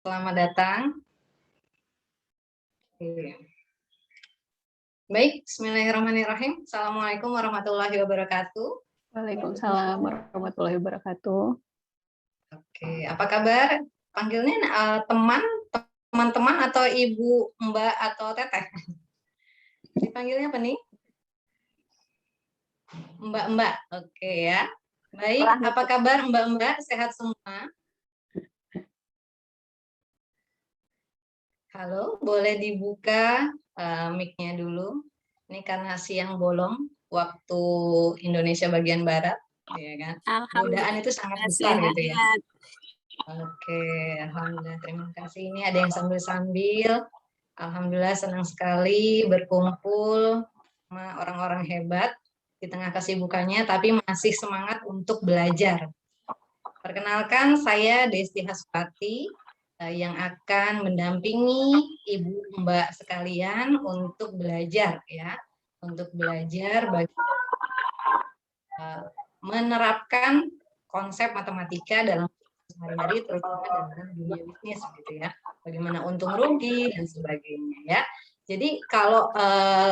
Selamat datang. Baik, bismillahirrahmanirrahim. Assalamualaikum warahmatullahi wabarakatuh. Waalaikumsalam warahmatullahi wabarakatuh. Oke, apa kabar? Panggilnya teman-teman atau ibu, mbak, atau teteh? Dipanggilnya apa nih? Mbak-mbak. Oke ya. Baik, apa kabar mbak-mbak? Sehat semua? Halo, boleh dibuka mic-nya dulu. Ini karena siang bolong, waktu Indonesia bagian Barat, ya kan? Godaan itu sangat besar gitu ya. Oke, alhamdulillah, terima kasih. Ini ada yang sambil-sambil. Alhamdulillah senang sekali berkumpul sama orang-orang hebat di tengah kesibukannya, tapi masih semangat untuk belajar. Perkenalkan, saya Desti Haspati yang akan mendampingi ibu mbak sekalian untuk belajar ya, untuk belajar menerapkan konsep matematika dalam sehari-hari, terutama dalam dunia bisnis gitu ya, bagaimana untung rugi dan sebagainya ya. Jadi kalau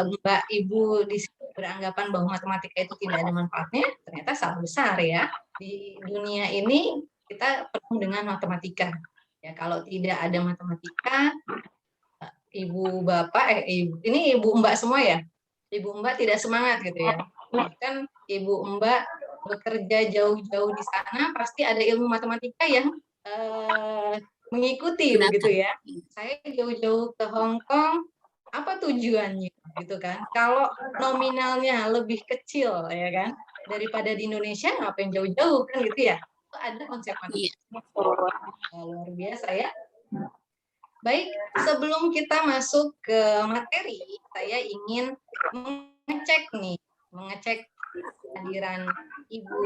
mbak ibu di sini beranggapan bahwa matematika itu tidak ada manfaatnya, ternyata salah besar ya. Di dunia ini kita penuh dengan matematika. Ya, kalau tidak ada matematika, ibu bapak ini ibu mbak semua ya. Ibu mbak tidak semangat gitu ya. Bahkan ibu mbak bekerja jauh-jauh di sana pasti ada ilmu matematika yang mengikuti begitu ya. Saya jauh-jauh ke Hong Kong, apa tujuannya gitu kan? Kalau nominalnya lebih kecil ya kan daripada di Indonesia, ngapain jauh-jauh kan gitu ya? Itu ada konsep matematika luar biasa ya. Baik, sebelum kita masuk ke materi, saya ingin mengecek kehadiran ibu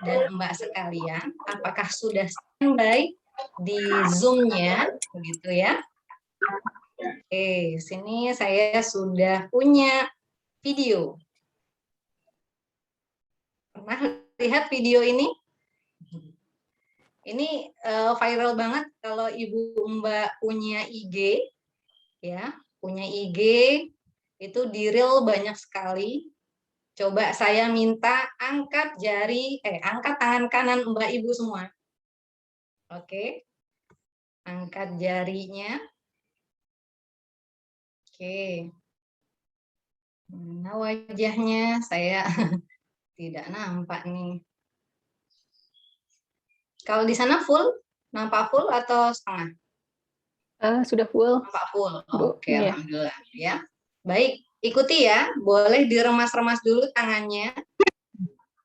dan mbak sekalian, apakah sudah standby di Zoom-nya, begitu ya? Oke, sini saya sudah punya video. Pernah lihat video ini? Ini viral banget kalau ibu mbak punya IG, ya, punya IG itu di reel banyak sekali. Coba saya minta angkat tangan kanan mbak ibu semua. Oke, angkat jarinya. Oke, nah wajahnya saya tidak nampak nih. Kalau di sana full, nampak full atau setengah? Sudah full. Nampak full. Oke, ya. Alhamdulillah ya. Baik, ikuti ya. Boleh diremas-remas dulu tangannya.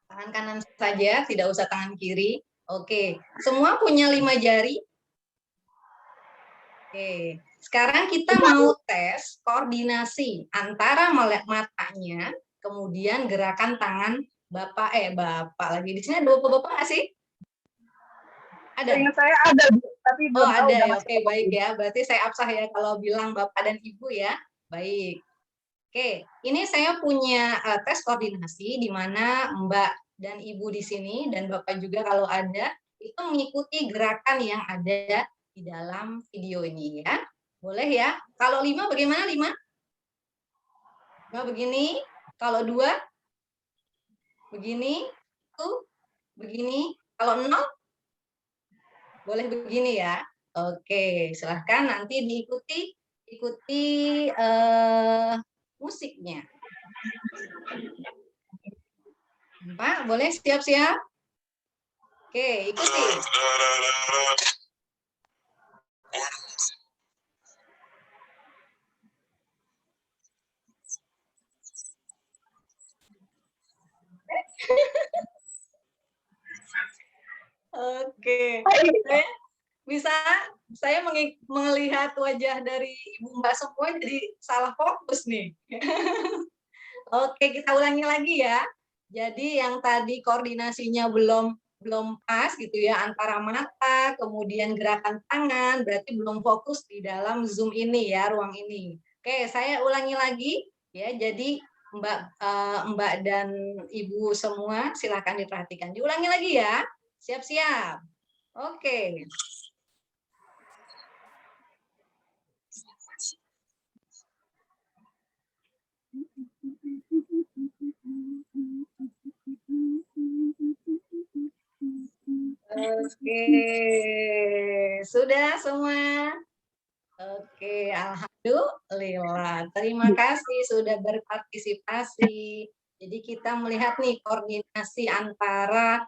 Tangan kanan saja, tidak usah tangan kiri. Oke, semua punya 5 jari. Oke, sekarang kita mau tes koordinasi antara matanya, kemudian gerakan tangan bapak lagi. Di sini ada bapak nggak sih? Ada? Saya ada, tapi belum tahu. Ada ya, oke baik ya. Berarti saya absah ya kalau bilang bapak dan ibu ya. Baik. Oke, ini saya punya tes koordinasi di mana mbak dan ibu di sini dan bapak juga kalau ada itu mengikuti gerakan yang ada di dalam video ini ya. Boleh ya? Kalau 5 bagaimana 5? 5 begini, kalau 2 begini, tuh begini, kalau 0 boleh begini ya. Oke, silahkan nanti ikuti musiknya. Pak, boleh siap-siap? Oke, ikuti. Oke, saya melihat wajah dari ibu mbak semua jadi salah fokus nih. Oke, kita ulangi lagi ya. Jadi yang tadi koordinasinya belum pas gitu ya antara mata, kemudian gerakan tangan, berarti belum fokus di dalam Zoom ini ya, ruang ini. Oke, saya ulangi lagi ya. Jadi Mbak dan Ibu semua silakan diperhatikan. Diulangi lagi ya. Siap-siap. Oke. Oke, sudah semua? Oke, alhamdulillah. Terima kasih sudah berpartisipasi. Jadi kita melihat nih koordinasi antara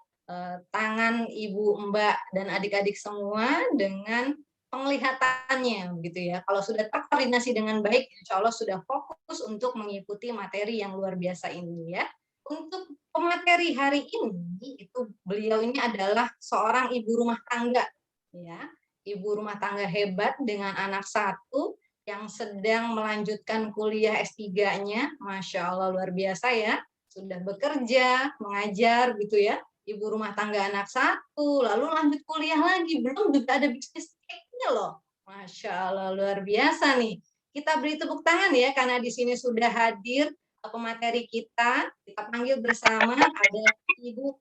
tangan ibu, mbak, dan adik-adik semua dengan penglihatannya, gitu ya. Kalau sudah terkoordinasi dengan baik, insya Allah sudah fokus untuk mengikuti materi yang luar biasa ini ya. Untuk pemateri hari ini, itu beliau ini adalah seorang ibu rumah tangga, ya. Ibu rumah tangga hebat dengan anak satu yang sedang melanjutkan kuliah S3-nya, Masya Allah luar biasa ya, sudah bekerja, mengajar gitu ya, ibu rumah tangga anak satu, lalu lanjut kuliah lagi, belum juga ada bisnis cake-nya loh, Masya Allah luar biasa nih. Kita beri tepuk tangan ya, karena di sini sudah hadir pemateri kita panggil bersama, ada Ibu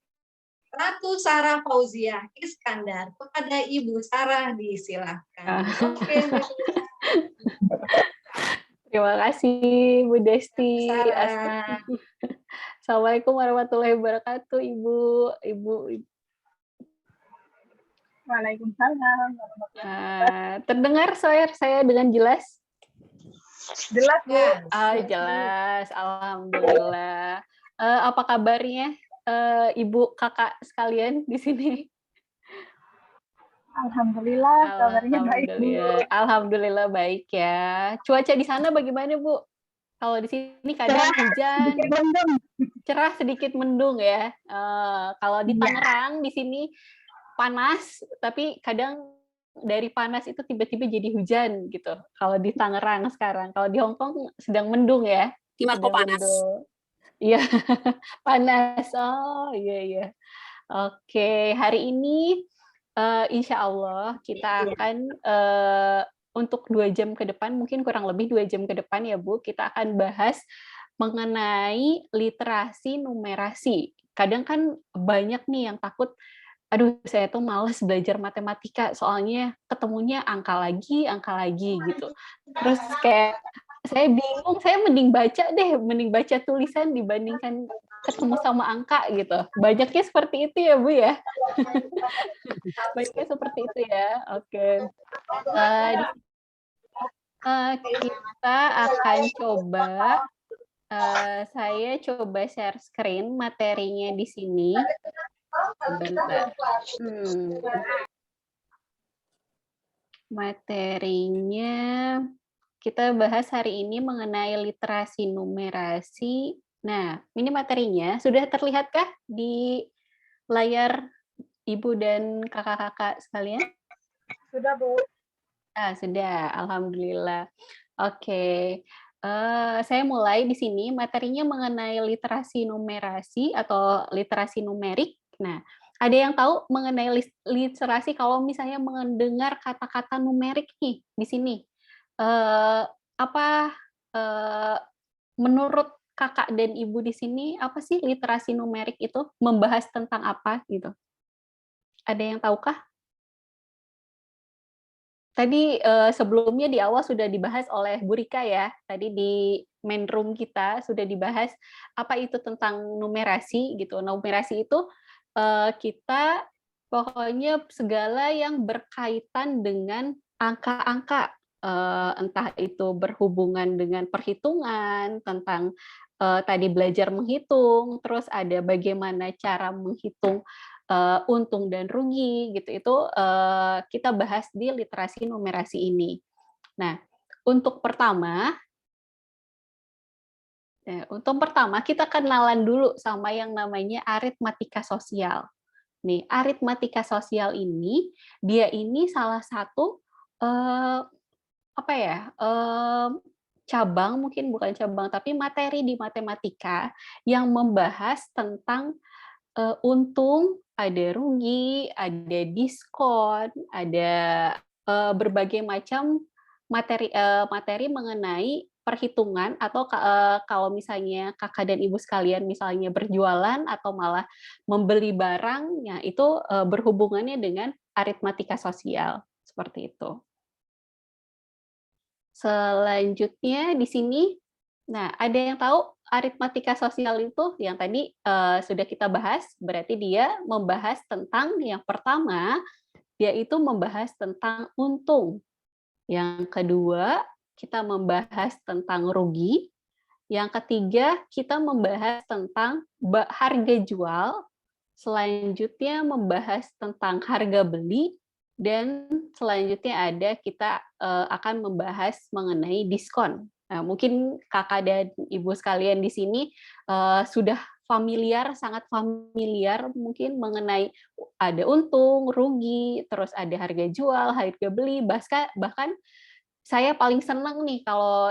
Ratu Sarah Fauziah Iskandar. Kepada Ibu Sarah disilahkan. Oke, Terima kasih Bu Desti. Assalamualaikum warahmatullahi wabarakatuh, Ibu. Waalaikumsalam. Terdengar saya dengan jelas? Jelas, Bu. Jelas. Alhamdulillah. Apa kabarnya Ibu, kakak sekalian di sini? Alhamdulillah, kabarnya baik, Bu. Alhamdulillah baik ya. Cuaca di sana bagaimana, Bu? Kalau di sini kadang hujan, cerah sedikit mendung ya. Kalau di Tangerang di sini panas, tapi kadang dari panas itu tiba-tiba jadi hujan gitu. Kalau di Tangerang sekarang, kalau di Hong Kong sedang mendung ya. Di Marco panas. Iya, panas. Oh iya. Oke, hari ini insya Allah kita akan untuk 2 jam ke depan, mungkin kurang lebih 2 jam ke depan ya Bu, kita akan bahas mengenai literasi numerasi. Kadang kan banyak nih yang takut, aduh saya tuh males belajar matematika, soalnya ketemunya angka lagi gitu. Terus kayak saya bingung, saya mending baca tulisan dibandingkan ketemu sama angka gitu. Banyaknya seperti itu ya Bu ya. Banyaknya seperti itu ya. Oke. Kita akan coba, saya coba share screen materinya di sini. Sebentar. Materinya kita bahas hari ini mengenai literasi numerasi. Nah, ini materinya sudah terlihatkah di layar Ibu dan kakak-kakak sekalian? Sudah, Bu. Sudah, alhamdulillah. Oke. Saya mulai di sini materinya mengenai literasi numerasi atau literasi numerik. Nah, ada yang tahu mengenai literasi kalau misalnya mendengar kata-kata numerik nih di sini? Menurut kakak dan ibu di sini apa sih literasi numerik itu? Membahas tentang apa gitu? Ada yang tahukah? Tadi sebelumnya di awal sudah dibahas oleh Bu Rika ya. Tadi di main room kita sudah dibahas apa itu tentang numerasi gitu. Numerasi itu kita pokoknya segala yang berkaitan dengan angka-angka, entah itu berhubungan dengan perhitungan, tentang tadi belajar menghitung, terus ada bagaimana cara menghitung untung dan rugi gitu, itu kita bahas di literasi numerasi ini. Nah, untuk pertama kita kenalan dulu sama yang namanya aritmatika sosial. Nih, aritmatika sosial ini dia ini salah satu cabang, mungkin bukan cabang, tapi materi di matematika yang membahas tentang untung, ada rugi, ada diskon, ada berbagai macam materi mengenai perhitungan, atau kalau misalnya kakak dan ibu sekalian misalnya berjualan atau malah membeli barang, ya itu berhubungannya dengan aritmatika sosial, seperti itu. Selanjutnya di sini, nah ada yang tahu aritmatika sosial itu yang tadi sudah kita bahas, berarti dia membahas tentang yang pertama, dia itu membahas tentang untung. Yang kedua, kita membahas tentang rugi. Yang ketiga, kita membahas tentang harga jual. Selanjutnya membahas tentang harga beli, dan selanjutnya kita akan membahas mengenai diskon. Nah, mungkin kakak dan ibu sekalian di sini sudah sangat familiar mungkin mengenai ada untung, rugi, terus ada harga jual, harga beli, bahkan saya paling senang nih kalau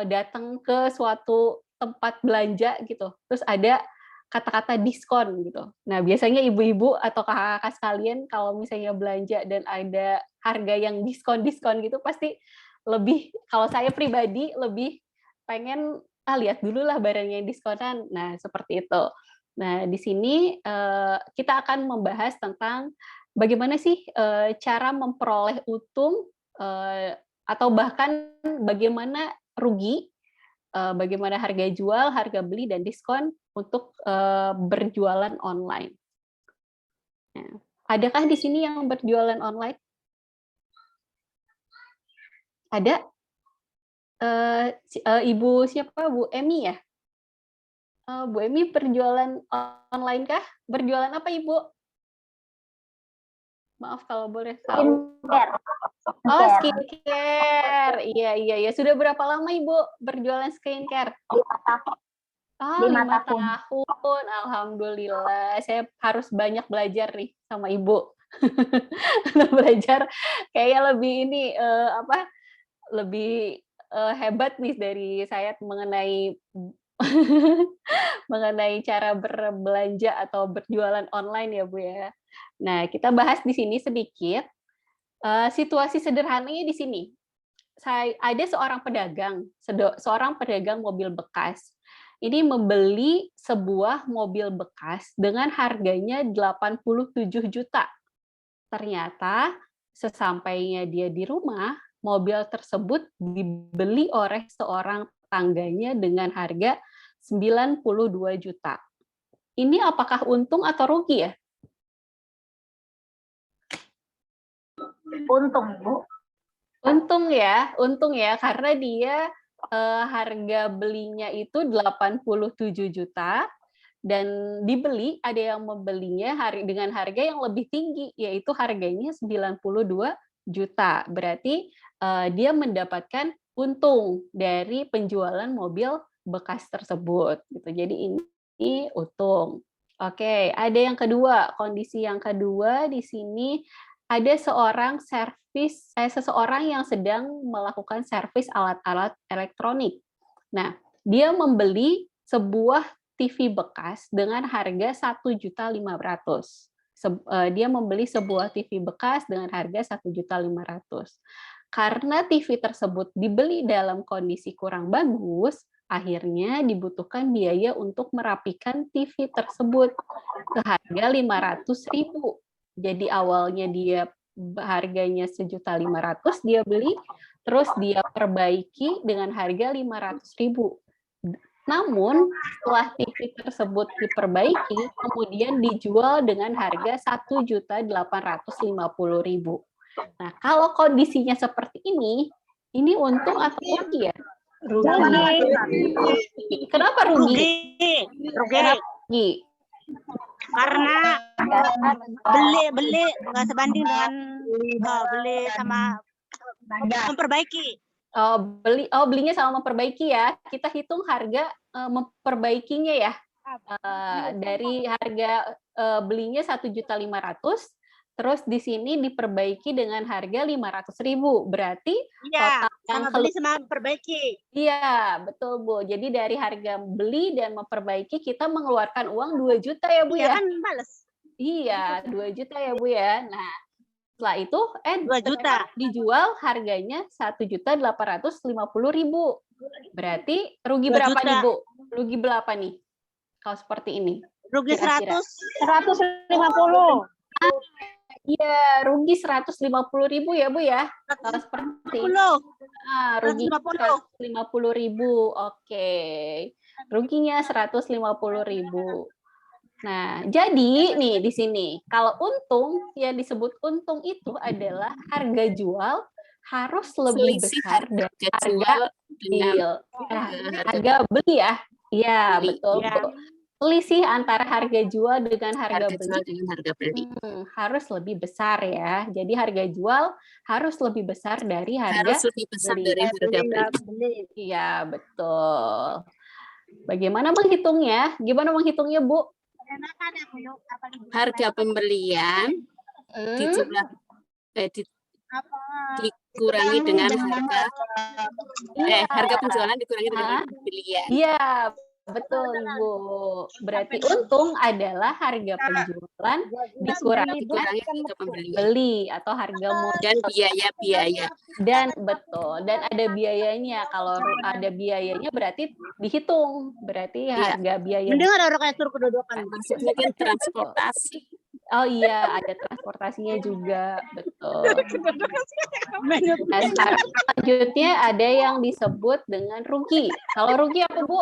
datang ke suatu tempat belanja gitu, terus ada kata-kata diskon gitu. Nah, biasanya ibu-ibu atau kakak-kakak sekalian kalau misalnya belanja dan ada harga yang diskon-diskon gitu, pasti lebih, kalau saya pribadi lebih pengen lihat dulu lah barang yang diskonan. Nah, seperti itu. Nah, di sini kita akan membahas tentang bagaimana sih cara memperoleh untung atau bahkan bagaimana rugi, bagaimana harga jual, harga beli, dan diskon untuk berjualan online. Nah, adakah di sini yang berjualan online? Ada? Ibu siapa? Bu Emi ya? Bu Emi berjualan online kah? Berjualan apa Ibu? Maaf kalau boleh tahu. Skincare. Oh, skincare. Iya. Sudah berapa lama Ibu berjualan skincare? 5 tahun. Oh, 5 tahun. Alhamdulillah. Saya harus banyak belajar nih sama Ibu. Belajar kayaknya lebih ini lebih hebat nih dari saya mengenai mengenai cara berbelanja atau berjualan online ya Bu ya. Nah, kita bahas di sini sedikit situasi sederhananya di sini. Ada seorang pedagang mobil bekas. Ini membeli sebuah mobil bekas dengan harganya 87 juta. Ternyata sesampainya dia di rumah, mobil tersebut dibeli oleh seorang tetangganya dengan harga 92 juta. Ini apakah untung atau rugi ya? Untung, Bu. Untung ya, karena dia harga belinya itu 87 juta, dan ada yang membelinya dengan harga yang lebih tinggi, yaitu harganya 92 juta. Berarti dia mendapatkan untung dari penjualan mobil bekas tersebut. Gitu. Jadi ini untung. Oke, ada yang kedua, kondisi yang kedua di sini ada seseorang yang sedang melakukan servis alat-alat elektronik. Nah, dia membeli sebuah TV bekas dengan harga 1.500.000. Dia membeli sebuah TV bekas dengan harga 1.500.000. Karena TV tersebut dibeli dalam kondisi kurang bagus, akhirnya dibutuhkan biaya untuk merapikan TV tersebut ke harga 500.000. Jadi awalnya dia harganya 1.500.000 dia beli, terus dia perbaiki dengan harga 500.000. Namun setelah TV tersebut diperbaiki, kemudian dijual dengan harga 1.850.000. Nah, kalau kondisinya seperti ini untung atau rugi ya? Rugi. Kenapa rugi? Rugi. Karena beli nggak sebanding dengan beli sama memperbaiki. Belinya sama memperbaiki ya. Kita hitung harga memperbaikinya ya. Dari harga belinya 1.500.000, terus di sini diperbaiki dengan harga 500.000. Berarti total yang beli sama memperbaiki. Iya, betul Bu. Jadi dari harga beli dan memperbaiki kita mengeluarkan uang 2 juta ya Bu ya. Iya kan males. Iya, 2 juta ya Bu ya. Nah, setelah itu 2 juta dijual harganya 1.850.000. Berarti rugi berapa nih Bu? Rugi berapa nih? Kalau seperti ini. Rugi kira-kira 150. Iya, rugi 150.000 ya Bu ya. Kalau seperti ini. Rugi 150.000. Oke. ruginya 150.000. Nah, jadi nih di sini kalau untung yang disebut untung itu adalah harga jual harus lebih Selisih besar dari harga harga jual dengan harga beli ya. Iya, beli. betul. Ya. Selisih antara harga jual dengan harga Harga jual beli dengan harga beli. harus lebih besar ya. Jadi harga jual harus lebih besar dari harga Harus lebih besar beli. dari harga beli. Iya, betul. Bagaimana menghitungnya? Gimana menghitungnya, Bu? Harga pembelian dijumlah dikurangi dengan harga penjualan dikurangi dengan harga pembelian. Iya, betul, Ibu. Berarti untung adalah harga penjualan dikurangi harga pembelian. beli atau harga modal Dan biaya-biaya. dan betul, dan ada biayanya. Kalau ada biayanya berarti dihitung, berarti harga biaya. Mending ada orang kayak suruh kedudukan. Maksudnya kan transportasi. Oh iya, ada transportasinya juga, betul. Nah, selanjutnya ada yang disebut dengan rugi. Kalau rugi apa, Bu?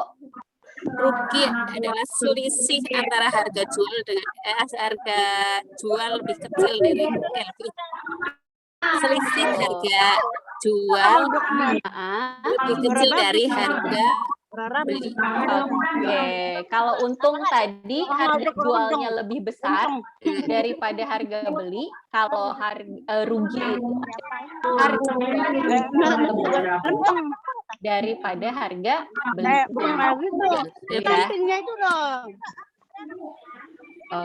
Rugi adalah selisih antara harga jual dengan harga jual lebih kecil dari selisih harga jual lebih kecil dari harga beli. Oke, kalau untung tadi harga jualnya lebih besar daripada harga beli. Kalau rugi itu harga daripada harga beli. Itu dong.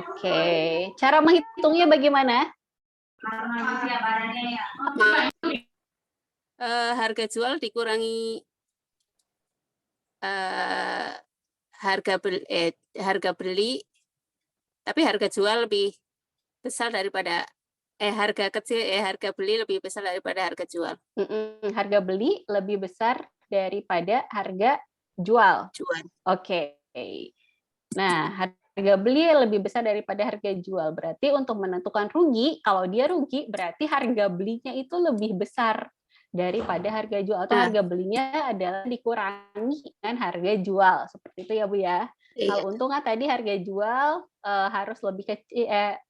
Oke, cara menghitungnya bagaimana? Harga jual dikurangi harga beli, tapi harga jual lebih besar daripada harga beli lebih besar daripada harga jual. Harga beli lebih besar daripada harga jual. Oke. Nah, harga beli lebih besar daripada harga jual. Berarti untuk menentukan rugi, kalau dia rugi berarti harga belinya itu lebih besar daripada harga jual, atau harga belinya adalah dikurangi dengan harga jual. Seperti itu ya, Bu ya. Kalau untung tadi harga jual harus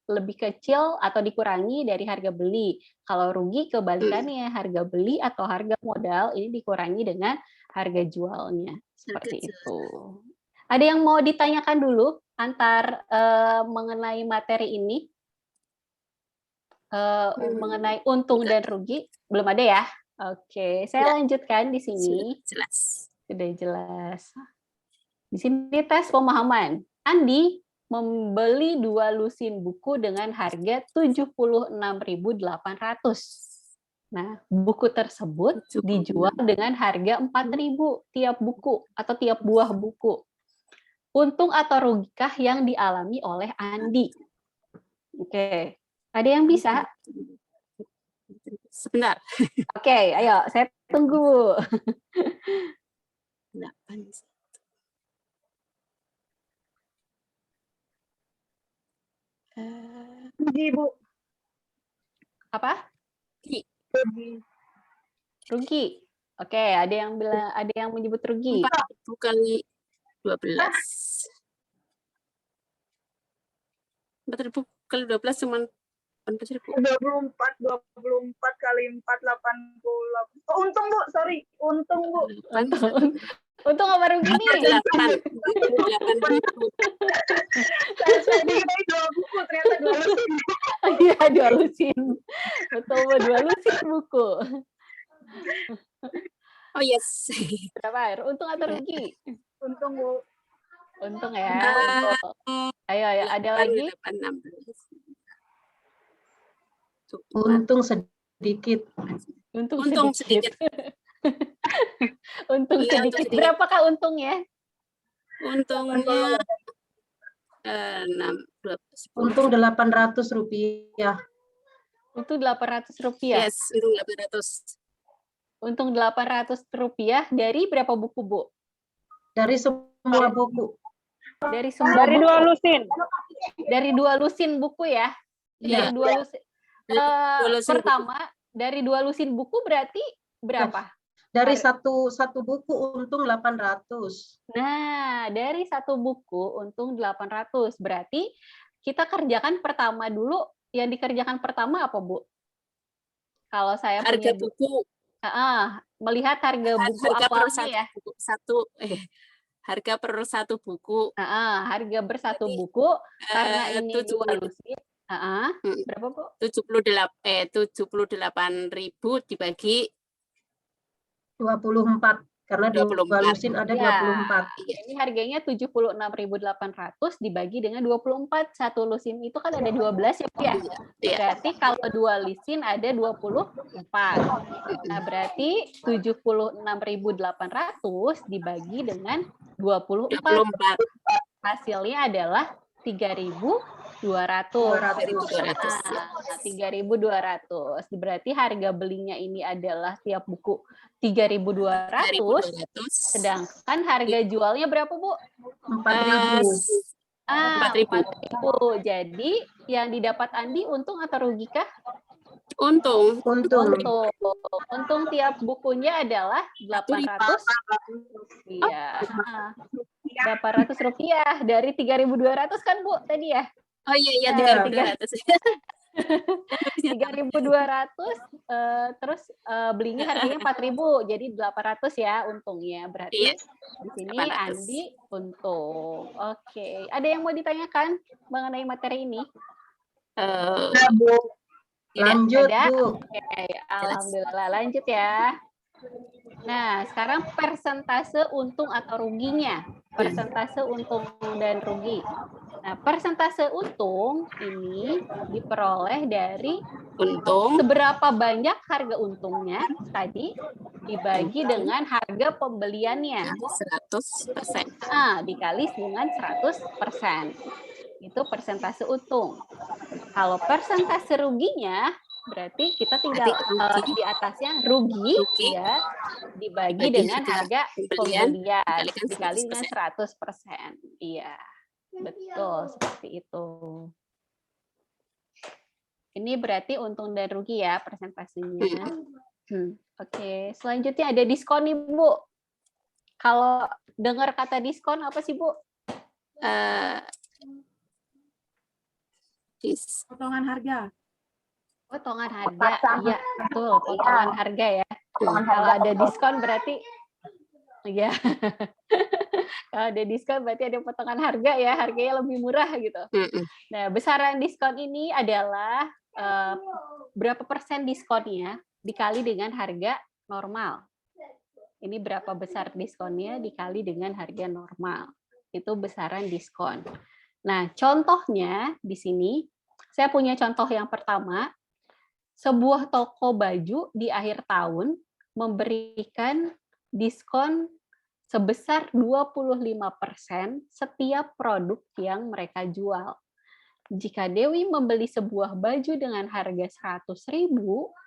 lebih kecil atau dikurangi dari harga beli. Kalau rugi kebalikannya, harga beli atau harga modal ini dikurangi dengan harga jualnya. Seperti itu. Ada yang mau ditanyakan dulu mengenai materi ini? Mengenai untung dan rugi? Belum ada ya? Oke, saya lanjutkan di sini. Jelas. Sudah jelas. Di sini tes pemahaman. Andi membeli 2 lusin buku dengan harga 76.800. Nah, buku tersebut dijual dengan harga 4.000 tiap buku atau tiap buah buku. Untung atau rugikah yang dialami oleh Andi? Oke, ada yang bisa? Sebentar. Oke, ayo, saya tunggu. Rugi, Bu. Apa? Rugi. Oke, ada yang menyebut rugi. 4 kali 12. 4.000 kali 12 cuma 24 kali 4 80. Oh, untung, Bu. Sorry. Untung, Bu. Untung apa rugi nih? 8. Saya dikira 2 buku, ternyata 2 lusin. Iya, 2 lusin. Betul, 2 lusin buku. Oh yes. Berapa? Untung atau rugi? Untung, Bu. Untung ya. Ayo, ada lagi? 16. Untung sedikit. Untung sedikit. Untung Iya, sedikit. Berapakah untungnya? Untungnya Untung Rp800. Untung Rp800. Yes, untung 800. Untung Rp800 dari berapa buku, Bu? Dari semua buku. Dari semua Dari buku. 2 lusin. Dari 2 lusin buku ya? Iya. Dari 2 lusin. Pertama, dari 2 lusin buku berarti berapa? Dari satu buku untung 800. Nah, dari satu buku untung 800. Berarti kita kerjakan pertama dulu. Yang dikerjakan pertama apa, Bu? Kalau saya Harga punya buku, melihat harga buku harga per apalnya ya. harga per satu buku. Harga bersatu Berarti, buku karena ini 70. dua lusin. Berapa, Bu? 78.000 dibagi 24 karena di 24. lusin ada 24. Iya. Ini harganya 76.800 dibagi dengan 24. Satu lusin itu kan ada 12 ya, Bu ya? Iya. Berarti kalau dua lusin ada 24. Nah, berarti 76.800 dibagi dengan 24. Hasilnya adalah 3.200. 3.200. Berarti harga belinya ini adalah tiap buku 3.200. Sedangkan harga jualnya berapa, Bu? 4.000. 4.000. Jadi yang didapat Andi untung atau rugi kah? Untung. Untung tiap bukunya adalah 800. Iya. 800 rupiah dari 3.200 kan, Bu, tadi ya? Oh iya, 3.200. 3.200 terus belinya harganya 4.000, jadi 800 ya untungnya. Berarti di sini 800. Andi untung. Oke, ada yang mau ditanyakan mengenai materi ini? Bu. Lanjut, Bu. Oke, alhamdulillah, lanjut ya. Nah, sekarang persentase untung atau ruginya. Persentase untung dan rugi. Nah, persentase untung ini diperoleh dari untung seberapa banyak harga untungnya tadi dibagi dengan harga pembeliannya. 100%. Dikali dengan 100%. Itu persentase untung. Kalau persentase ruginya berarti kita tinggal di atasnya rugi ya dibagi dengan harga pembelian dikali dengan 100%. Iya. Betul, seperti itu. Ini berarti untung dan rugi ya persentasenya. Oke, selanjutnya ada diskon nih, Bu. Kalau dengar kata diskon apa sih, Bu? Potongan harga. Potongan harga, iya betul, potongan harga ya. Kalau ada diskon berarti, ya. Kalau ada diskon berarti ada potongan harga ya, harganya lebih murah gitu. Nah, besaran diskon ini adalah berapa persen diskonnya dikali dengan harga normal. Ini berapa besar diskonnya dikali dengan harga normal. Itu besaran diskon. Nah, contohnya di sini, saya punya contoh yang pertama. Sebuah toko baju di akhir tahun memberikan diskon sebesar 25% setiap produk yang mereka jual. Jika Dewi membeli sebuah baju dengan harga 100.000,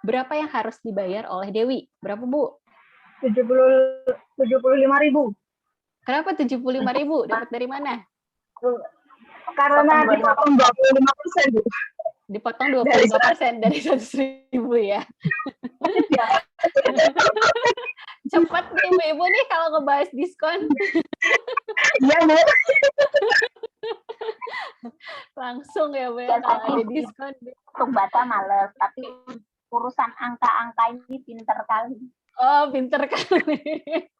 berapa yang harus dibayar oleh Dewi? Berapa, Bu? 75.000. Kenapa 75.000? Dapat dari mana? Karena dipotong 25%, Bu. Dipotong 25% dari 100.000 ya. Cepat nih Ibu nih kalau ngebahas diskon. Iya, Bu. Langsung ya, Bu, ya, kalau ada diskon. Untuk baca males, tapi urusan angka-angka ini pinter kali. Oh, pinter kali.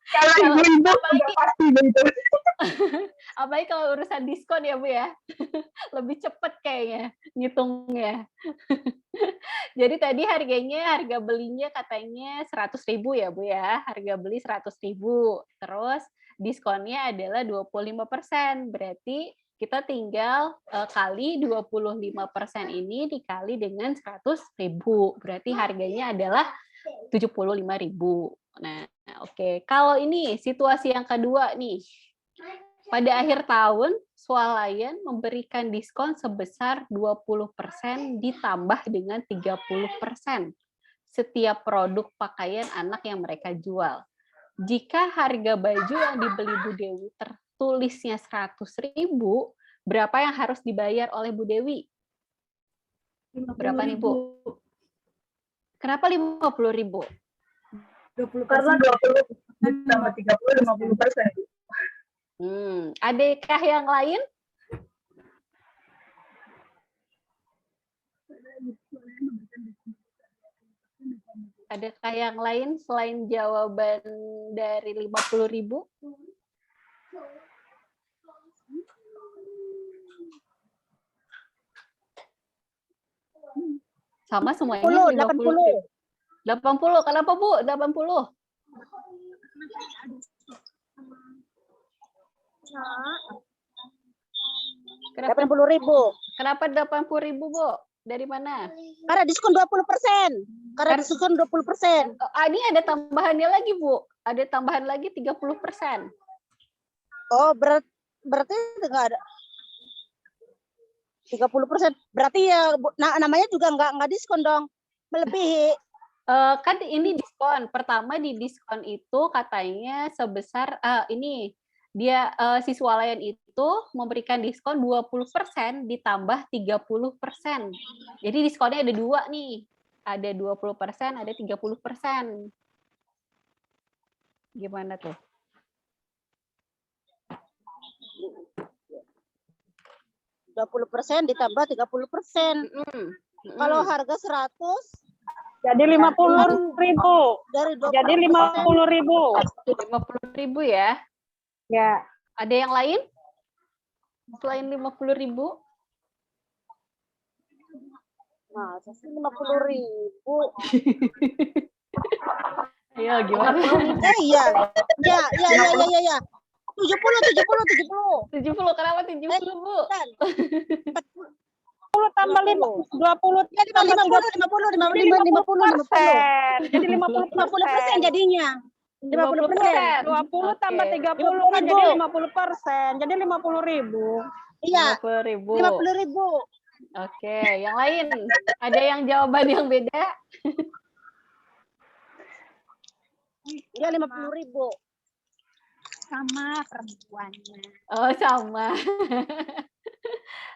Kalau ibu-ibu udah pasti gitu. Apalagi kalau urusan diskon ya, Bu ya. Lebih cepat kayaknya ngitungnya. Jadi tadi harga belinya katanya 100.000 ya, Bu ya. Harga beli 100.000. Terus diskonnya adalah 25%. Berarti kita tinggal kali 25% ini dikali dengan 100.000. Berarti harganya adalah 75.000. Nah, oke. Kalau ini situasi yang kedua nih. Pada akhir tahun, swalayan memberikan diskon sebesar 20% ditambah dengan 30% setiap produk pakaian anak yang mereka jual. Jika harga baju yang dibeli Bu Dewi tertulisnya 100.000, berapa yang harus dibayar oleh Bu Dewi? Berapa nih, Bu? Kenapa 50.000? Karena 20 ditambah 30, 50%. Adakah yang lain? Adakah yang lain selain jawaban dari 50.000? Sama semuanya 80. 80. Kenapa, Bu? 80. Kenapa 80.000. Kenapa 80.000, Bu? Dari mana? Karena diskon 20%. Karena diskon 20%. Ini ada tambahannya lagi, Bu. Ada tambahan lagi 30%. Oh, berarti enggak ada 30%. Berarti ya namanya juga enggak diskon dong. Melebihi. Kan ini diskon. Pertama di diskon itu katanya sebesar ini dia si swalayan itu memberikan diskon 20% ditambah 30%. Jadi diskonnya ada 2 nih. Ada 20%, ada 30%. Gimana tuh? %, ditambah 30%. Kalau harga 100 jadi 50.000. Jadi 50.000. 50.000 ya. Ya. Ada yang lain? Selain 50.000? Nah, 50.000. Ayo gimana? Iya. Ya. 70. 70. Kenapa 70, Bu? 10 tambah 20 Ya, 50. Jadi 50% jadinya. 50%. 20 tambah 30 kan jadi 50%. Jadi 50.000. Iya. 50.000. 50.000. Oke, yang lain? Ada yang jawaban yang beda? Ya 50.000. Sama perempuannya. Oh, sama.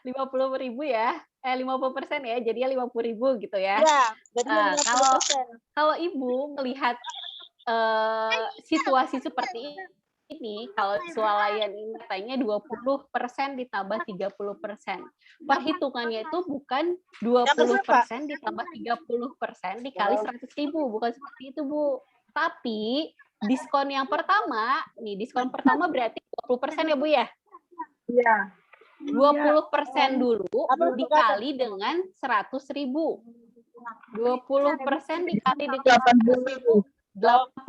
50.000 ya? 50% ya, jadinya 50.000 gitu ya? Ya, jadi 50%. Kalau Ibu melihat situasi seperti ini, kalau swalayan ini katanya 20% ditambah 30%. Perhitungannya itu bukan 20% ditambah 30% dikali 100.000, bukan seperti itu, Bu. Tapi diskon yang pertama, nih diskon pertama berarti 20% ya, Bu ya? Iya. 20% dulu dikali dengan 100.000. 20% dikali dengan 100.000. 80.000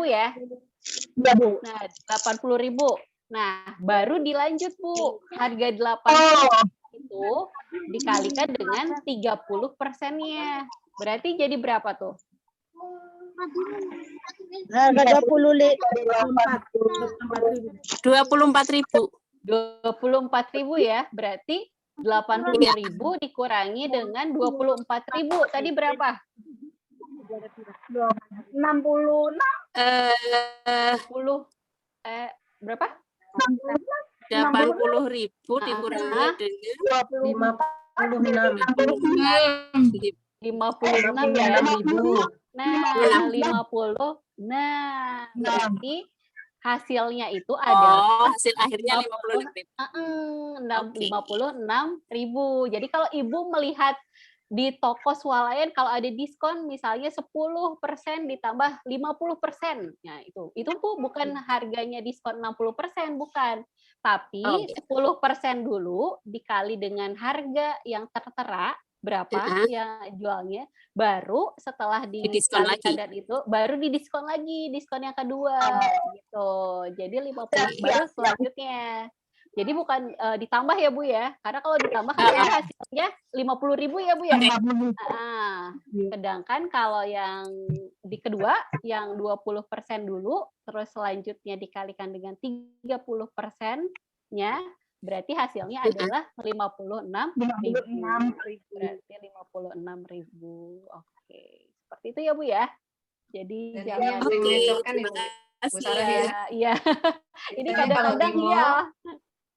ya? Iya, Bu. Nah, 80.000. Nah, baru dilanjut, Bu. Harga 80 itu dikalikan dengan 30%-nya. Berarti jadi berapa tuh? Harga 24.000. 24.000 ya. Berarti 80.000 dikurangi dengan 24.000. Tadi berapa? 66. Berapa? 80.000 dikurangi dengan 56 ya. ribu. Nah, 50. Nah, berarti hasilnya itu adalah hasil akhirnya 56.000. Jadi kalau Ibu melihat di toko swalayan kalau ada diskon misalnya 10% ditambah 50%. Nah, itu Bu bukan harganya diskon 60%, bukan. Tapi 10% dulu dikali dengan harga yang tertera berapa yang jualnya, baru setelah dikalikan dan itu baru didiskon lagi, diskon yang kedua gitu. Jadi 50 baru selanjutnya. Jadi bukan ditambah ya, Bu ya. Karena kalau ditambah kan hasilnya 50.000 ya, Bu ya. Sedangkan kalau yang di kedua yang 20% dulu terus selanjutnya dikalikan dengan 30%-nya berarti hasilnya adalah 56.000. Berarti 56.000. Oke. Seperti itu ya, Bu ya. Jadi jangan saya mengecohkan Ibu. Iya. Ini kadang-kadang ya.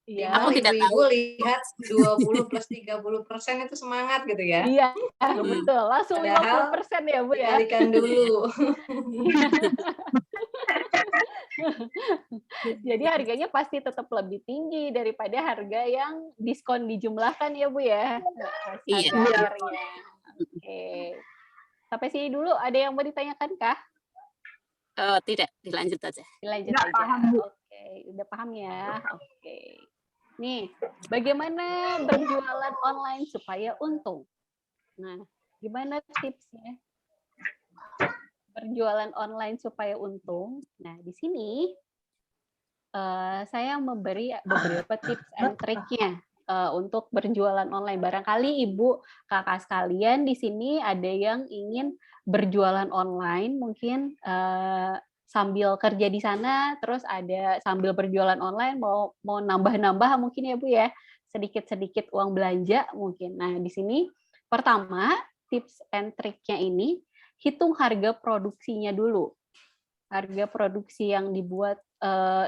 Iya. Aku tidak ibu-ibu tahu. lihat 20 plus 30% itu semangat gitu ya. Iya, betul. Langsung Padahal 50% ya, Bu ya. dikalikan dulu. Jadi harganya pasti tetap lebih tinggi daripada harga yang diskon dijumlahkan ya, Bu ya. Iya. Harga akhirnya. Oke. Sampai sini dulu ada yang mau ditanyakan kah? Tidak, dilanjut aja. Dilanjut Nggak aja. paham, Bu. Oke, udah paham ya. Oke. Nih, bagaimana berjualan online supaya untung? Nah, gimana tipsnya? Berjualan online supaya untung. Nah, di sini saya memberi beberapa tips and triknya untuk berjualan online. Barangkali ibu, kakak sekalian di sini ada yang ingin berjualan online, mungkin sambil kerja di sana, terus ada sambil berjualan online mau nambah-nambah mungkin ya Bu ya, sedikit-sedikit uang belanja mungkin. Nah, di sini pertama tips and triknya ini hitung harga produksinya dulu. Harga produksi yang dibuat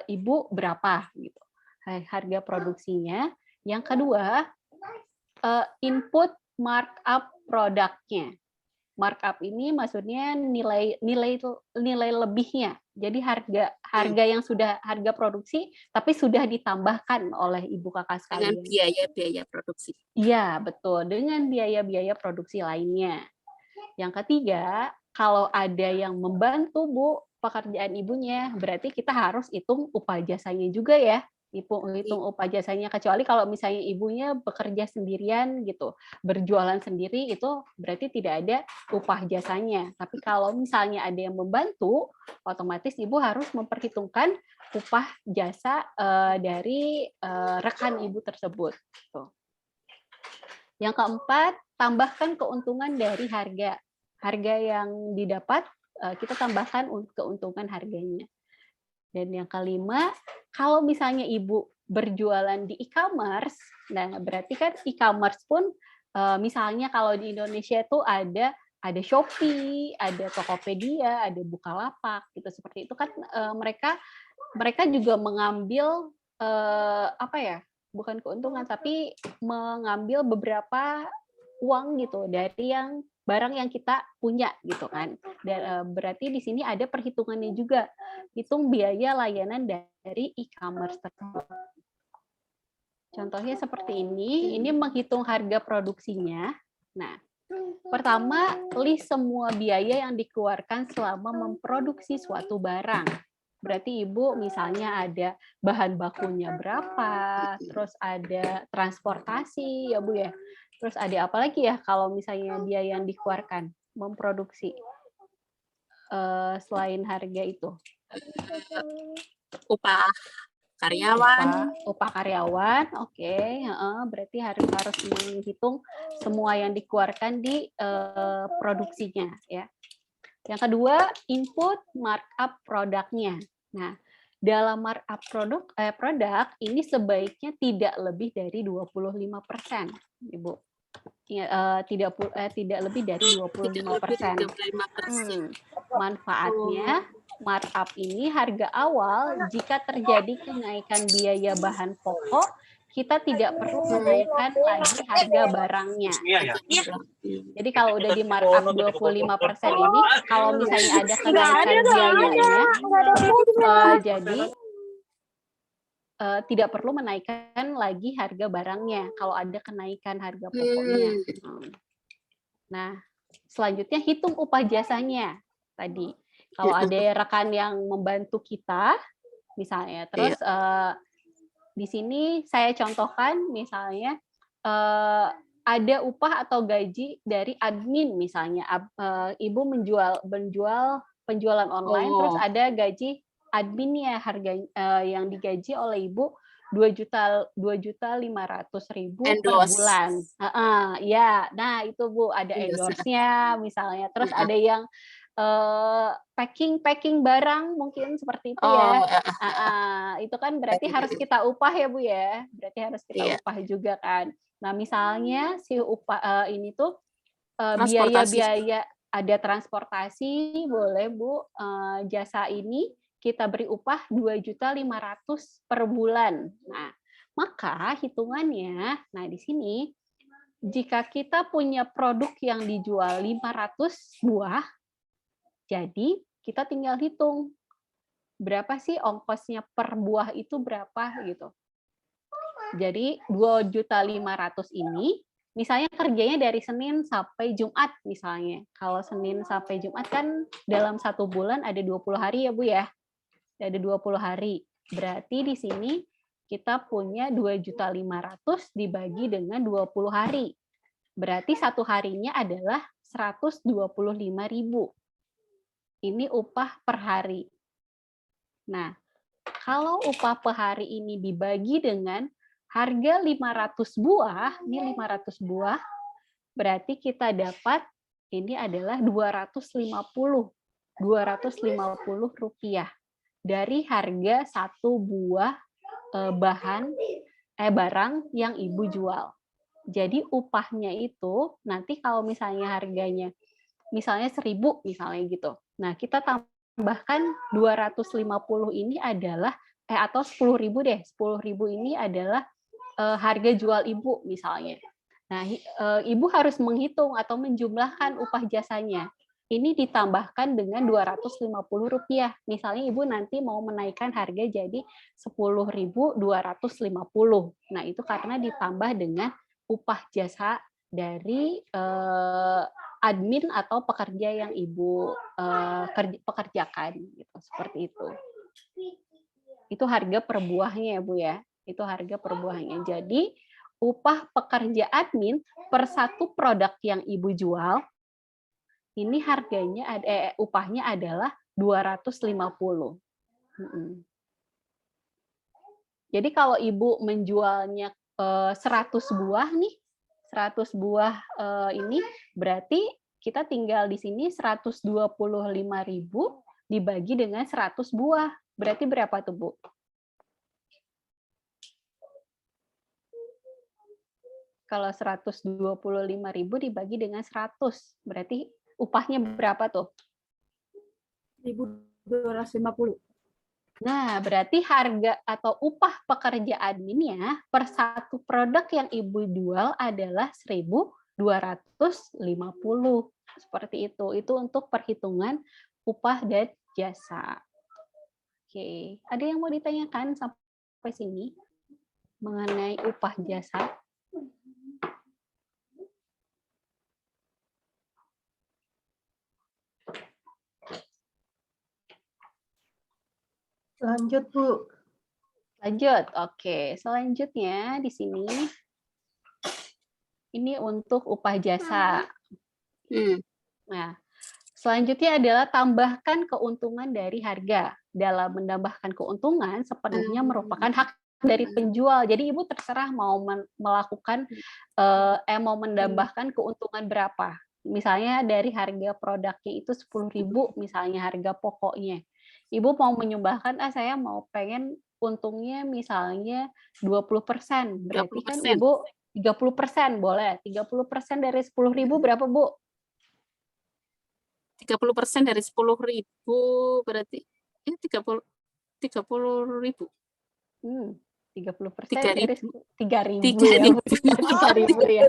ibu berapa gitu. Harga produksinya. Yang kedua, input markup produknya. Markup ini maksudnya nilai lebihnya. Jadi harga yang sudah harga produksi tapi sudah ditambahkan oleh ibu kakak sekalian. Dengan biaya-biaya produksi. Iya, betul. Dengan biaya-biaya produksi lainnya. Yang ketiga, kalau ada yang membantu Bu pekerjaan ibunya, berarti kita harus hitung upah jasanya juga ya. Hitung upah jasanya, kecuali kalau misalnya ibunya bekerja sendirian gitu, berjualan sendiri, itu berarti tidak ada upah jasanya. Tapi kalau misalnya ada yang membantu, otomatis ibu harus memperhitungkan upah jasa dari rekan ibu tersebut. Tuh. Yang keempat, tambahkan keuntungan dari harga. Harga yang didapat, kita tambahkan keuntungan harganya. Dan yang kelima, kalau misalnya ibu berjualan di e-commerce, nah berarti kan e-commerce pun, misalnya kalau di Indonesia itu ada Shopee, ada Tokopedia, ada Bukalapak, gitu seperti itu kan mereka juga mengambil apa ya? Bukan keuntungan, tapi mengambil beberapa uang gitu dari barang yang kita punya gitu kan. Dan berarti di sini ada perhitungannya juga, hitung biaya layanan dari e-commerce tersebut. Contohnya seperti ini menghitung harga produksinya. Nah, pertama, list semua biaya yang dikeluarkan selama memproduksi suatu barang. Berarti ibu misalnya ada bahan bakunya berapa, terus ada transportasi ya Bu ya. Terus ada apa lagi ya kalau misalnya biaya yang dikeluarkan memproduksi selain harga itu? Upah karyawan. Upah karyawan, oke. Berarti harus menghitung semua yang dikeluarkan di produksinya ya. Yang kedua, input markup produknya. Nah, dalam markup produk ini sebaiknya tidak lebih dari 25%, Ibu. Tidak lebih dari 25%. Manfaatnya, markup ini harga awal jika terjadi kenaikan biaya bahan pokok, kita tidak perlu menaikkan lagi harga barangnya. Jadi kalau udah di markup 25% ini, kalau misalnya ada kenaikan biayanya, jadi tidak perlu menaikkan lagi harga barangnya kalau ada kenaikan harga pokoknya. Nah, selanjutnya hitung upah jasanya tadi. Kalau ada rekan yang membantu kita, misalnya, terus di sini saya contohkan misalnya ada upah atau gaji dari admin misalnya, ibu menjual penjualan online, terus ada gaji adminnya, harga yang digaji oleh ibu 2.500.000 per bulan. Ya, nah itu Bu ada endorse-nya misalnya, terus ada yang packing barang mungkin seperti itu ya. Itu kan berarti harus kita upah ya Bu ya. Berarti harus kita upah juga kan. Nah, misalnya si upah ini tuh biaya-biaya ada transportasi, boleh Bu, jasa ini kita beri upah 2.500.000 per bulan. Nah, Maka hitungannya, nah di sini, jika kita punya produk yang dijual 500 buah, jadi kita tinggal hitung berapa sih ongkosnya per buah itu berapa gitu. Jadi 2.500.000 ini, misalnya kerjanya dari Senin sampai Jumat misalnya. Kalau Senin sampai Jumat kan dalam 1 bulan ada 20 hari ya Bu ya. Ada 20 hari. Berarti di sini kita punya 2.500.000 dibagi dengan 20 hari. Berarti satu harinya adalah 125.000. Ini upah per hari. Nah, kalau upah per hari ini dibagi dengan harga 500 buah, ini 500 buah, berarti kita dapat ini adalah 250 rupiah dari harga satu buah barang yang Ibu jual. Jadi upahnya itu nanti kalau misalnya harganya misalnya 1.000 misalnya gitu. Nah, kita tambahkan 250 ini adalah atau 10.000 deh. 10.000 ini adalah harga jual Ibu misalnya. Nah, Ibu harus menghitung atau menjumlahkan upah jasanya. Ini ditambahkan dengan 250 rupiah. Misalnya Ibu nanti mau menaikkan harga jadi 10.250. Nah, itu karena ditambah dengan upah jasa dari admin atau pekerja yang Ibu pekerjakan gitu, seperti itu. Itu harga per buahnya ya Bu ya. Itu harga per buahnya. Jadi upah pekerja admin per satu produk yang Ibu jual ini harganya upahnya adalah 250. Jadi kalau Ibu menjualnya 100 buah nih, 100 buah ini berarti kita tinggal di sini 125.000 dibagi dengan 100 buah. Berarti berapa tuh, Bu? Kalau 125.000 dibagi dengan 100, berarti upahnya berapa tuh? 1.250. Nah, berarti harga atau upah pekerja adminnya per satu produk yang Ibu jual adalah 1.250. Seperti itu. Itu untuk perhitungan upah dan jasa. Oke, ada yang mau ditanyakan sampai sini mengenai upah jasa? Lanjut, Bu. Lanjut, oke. Selanjutnya di sini, ini untuk upah jasa. Nah, selanjutnya adalah tambahkan keuntungan dari harga. Dalam menambahkan keuntungan, sepenuhnya merupakan hak dari penjual. Jadi Ibu terserah mau melakukan, mau menambahkan keuntungan berapa. Misalnya dari harga produknya itu 10.000, misalnya harga pokoknya. Ibu mau menyumbangkan, saya mau pengen untungnya misalnya 20%. Berarti 20%. Kan Ibu 30% boleh. 30% dari 10.000 berapa, Bu? 30% dari 10.000 berarti 30.000. 30% dari 3.000 ya. 3.000 ya.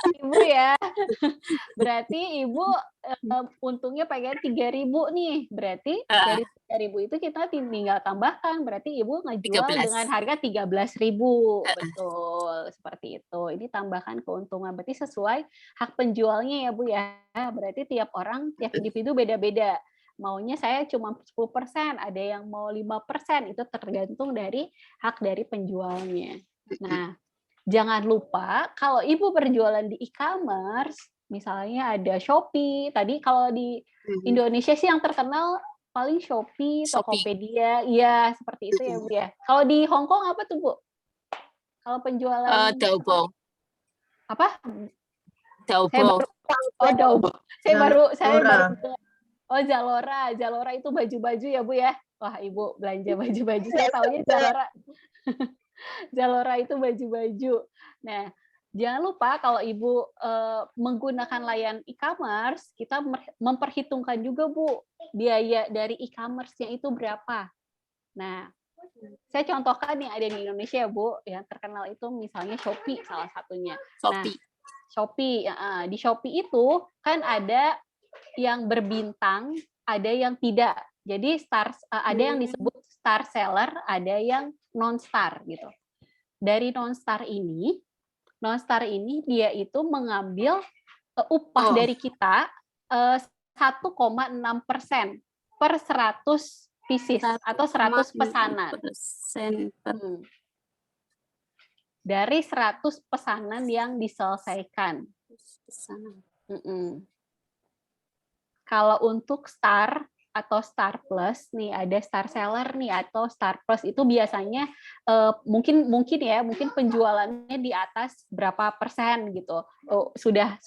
Ibu ya. Berarti Ibu untungnya pengen 3.000 nih. Berarti dari 3.000 itu kita tinggal tambahkan. Berarti Ibu ngejual 13. Dengan harga 13.000. Betul, seperti itu. Ini tambahkan keuntungan. Berarti sesuai hak penjualnya ya Bu ya. Berarti tiap orang, tiap individu beda-beda. Maunya saya cuma 10%, ada yang mau 5%, itu tergantung dari hak dari penjualnya. Nah, jangan lupa kalau Ibu berjualan di e-commerce, misalnya ada Shopee, tadi kalau di Indonesia sih yang terkenal paling Shopee, Tokopedia, iya seperti itu ya Bu ya. Kalau di Hong Kong apa tuh Bu? Kalau penjualan Taobao. Apa? Taobao. Saya baru Oh, Zalora. Zalora itu baju-baju ya, Bu ya? Wah, Ibu belanja baju-baju. Saya tahunya Zalora. Zalora itu baju-baju. Nah, jangan lupa kalau Ibu menggunakan layanan e-commerce, kita memperhitungkan juga, Bu, biaya dari e-commerce-nya itu berapa. Nah, Saya contohkan yang ada di Indonesia, Bu, yang terkenal itu misalnya Shopee salah satunya. Shopee. Nah, Shopee, di Shopee itu kan ada yang berbintang, ada yang tidak. Jadi ada yang disebut star seller, ada yang non-star gitu. Dari non-star ini dia itu mengambil upah dari kita 1,6% per 100 pieces atau 100 pesanan. Dari 100 pesanan yang diselesaikan. Kalau untuk star atau star plus nih, ada star seller nih atau star plus, itu biasanya mungkin penjualannya di atas berapa persen gitu. Sudah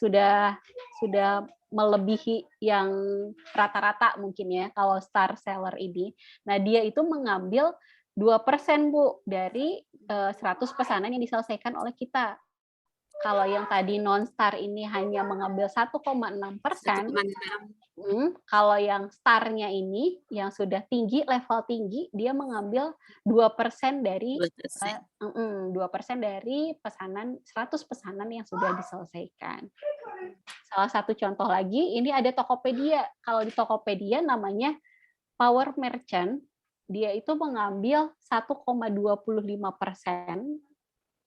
melebihi yang rata-rata mungkin ya kalau star seller ini. Nah, dia itu mengambil 2%, Bu, dari 100 pesanan yang diselesaikan oleh kita. Kalau yang tadi non-star ini hanya mengambil 1,6%, kalau yang starnya ini yang sudah tinggi, level tinggi, dia mengambil 2% dari 2% dari pesanan 100 pesanan yang sudah diselesaikan. Salah satu contoh lagi, ini ada Tokopedia. Kalau di Tokopedia namanya Power Merchant, dia itu mengambil 1,25%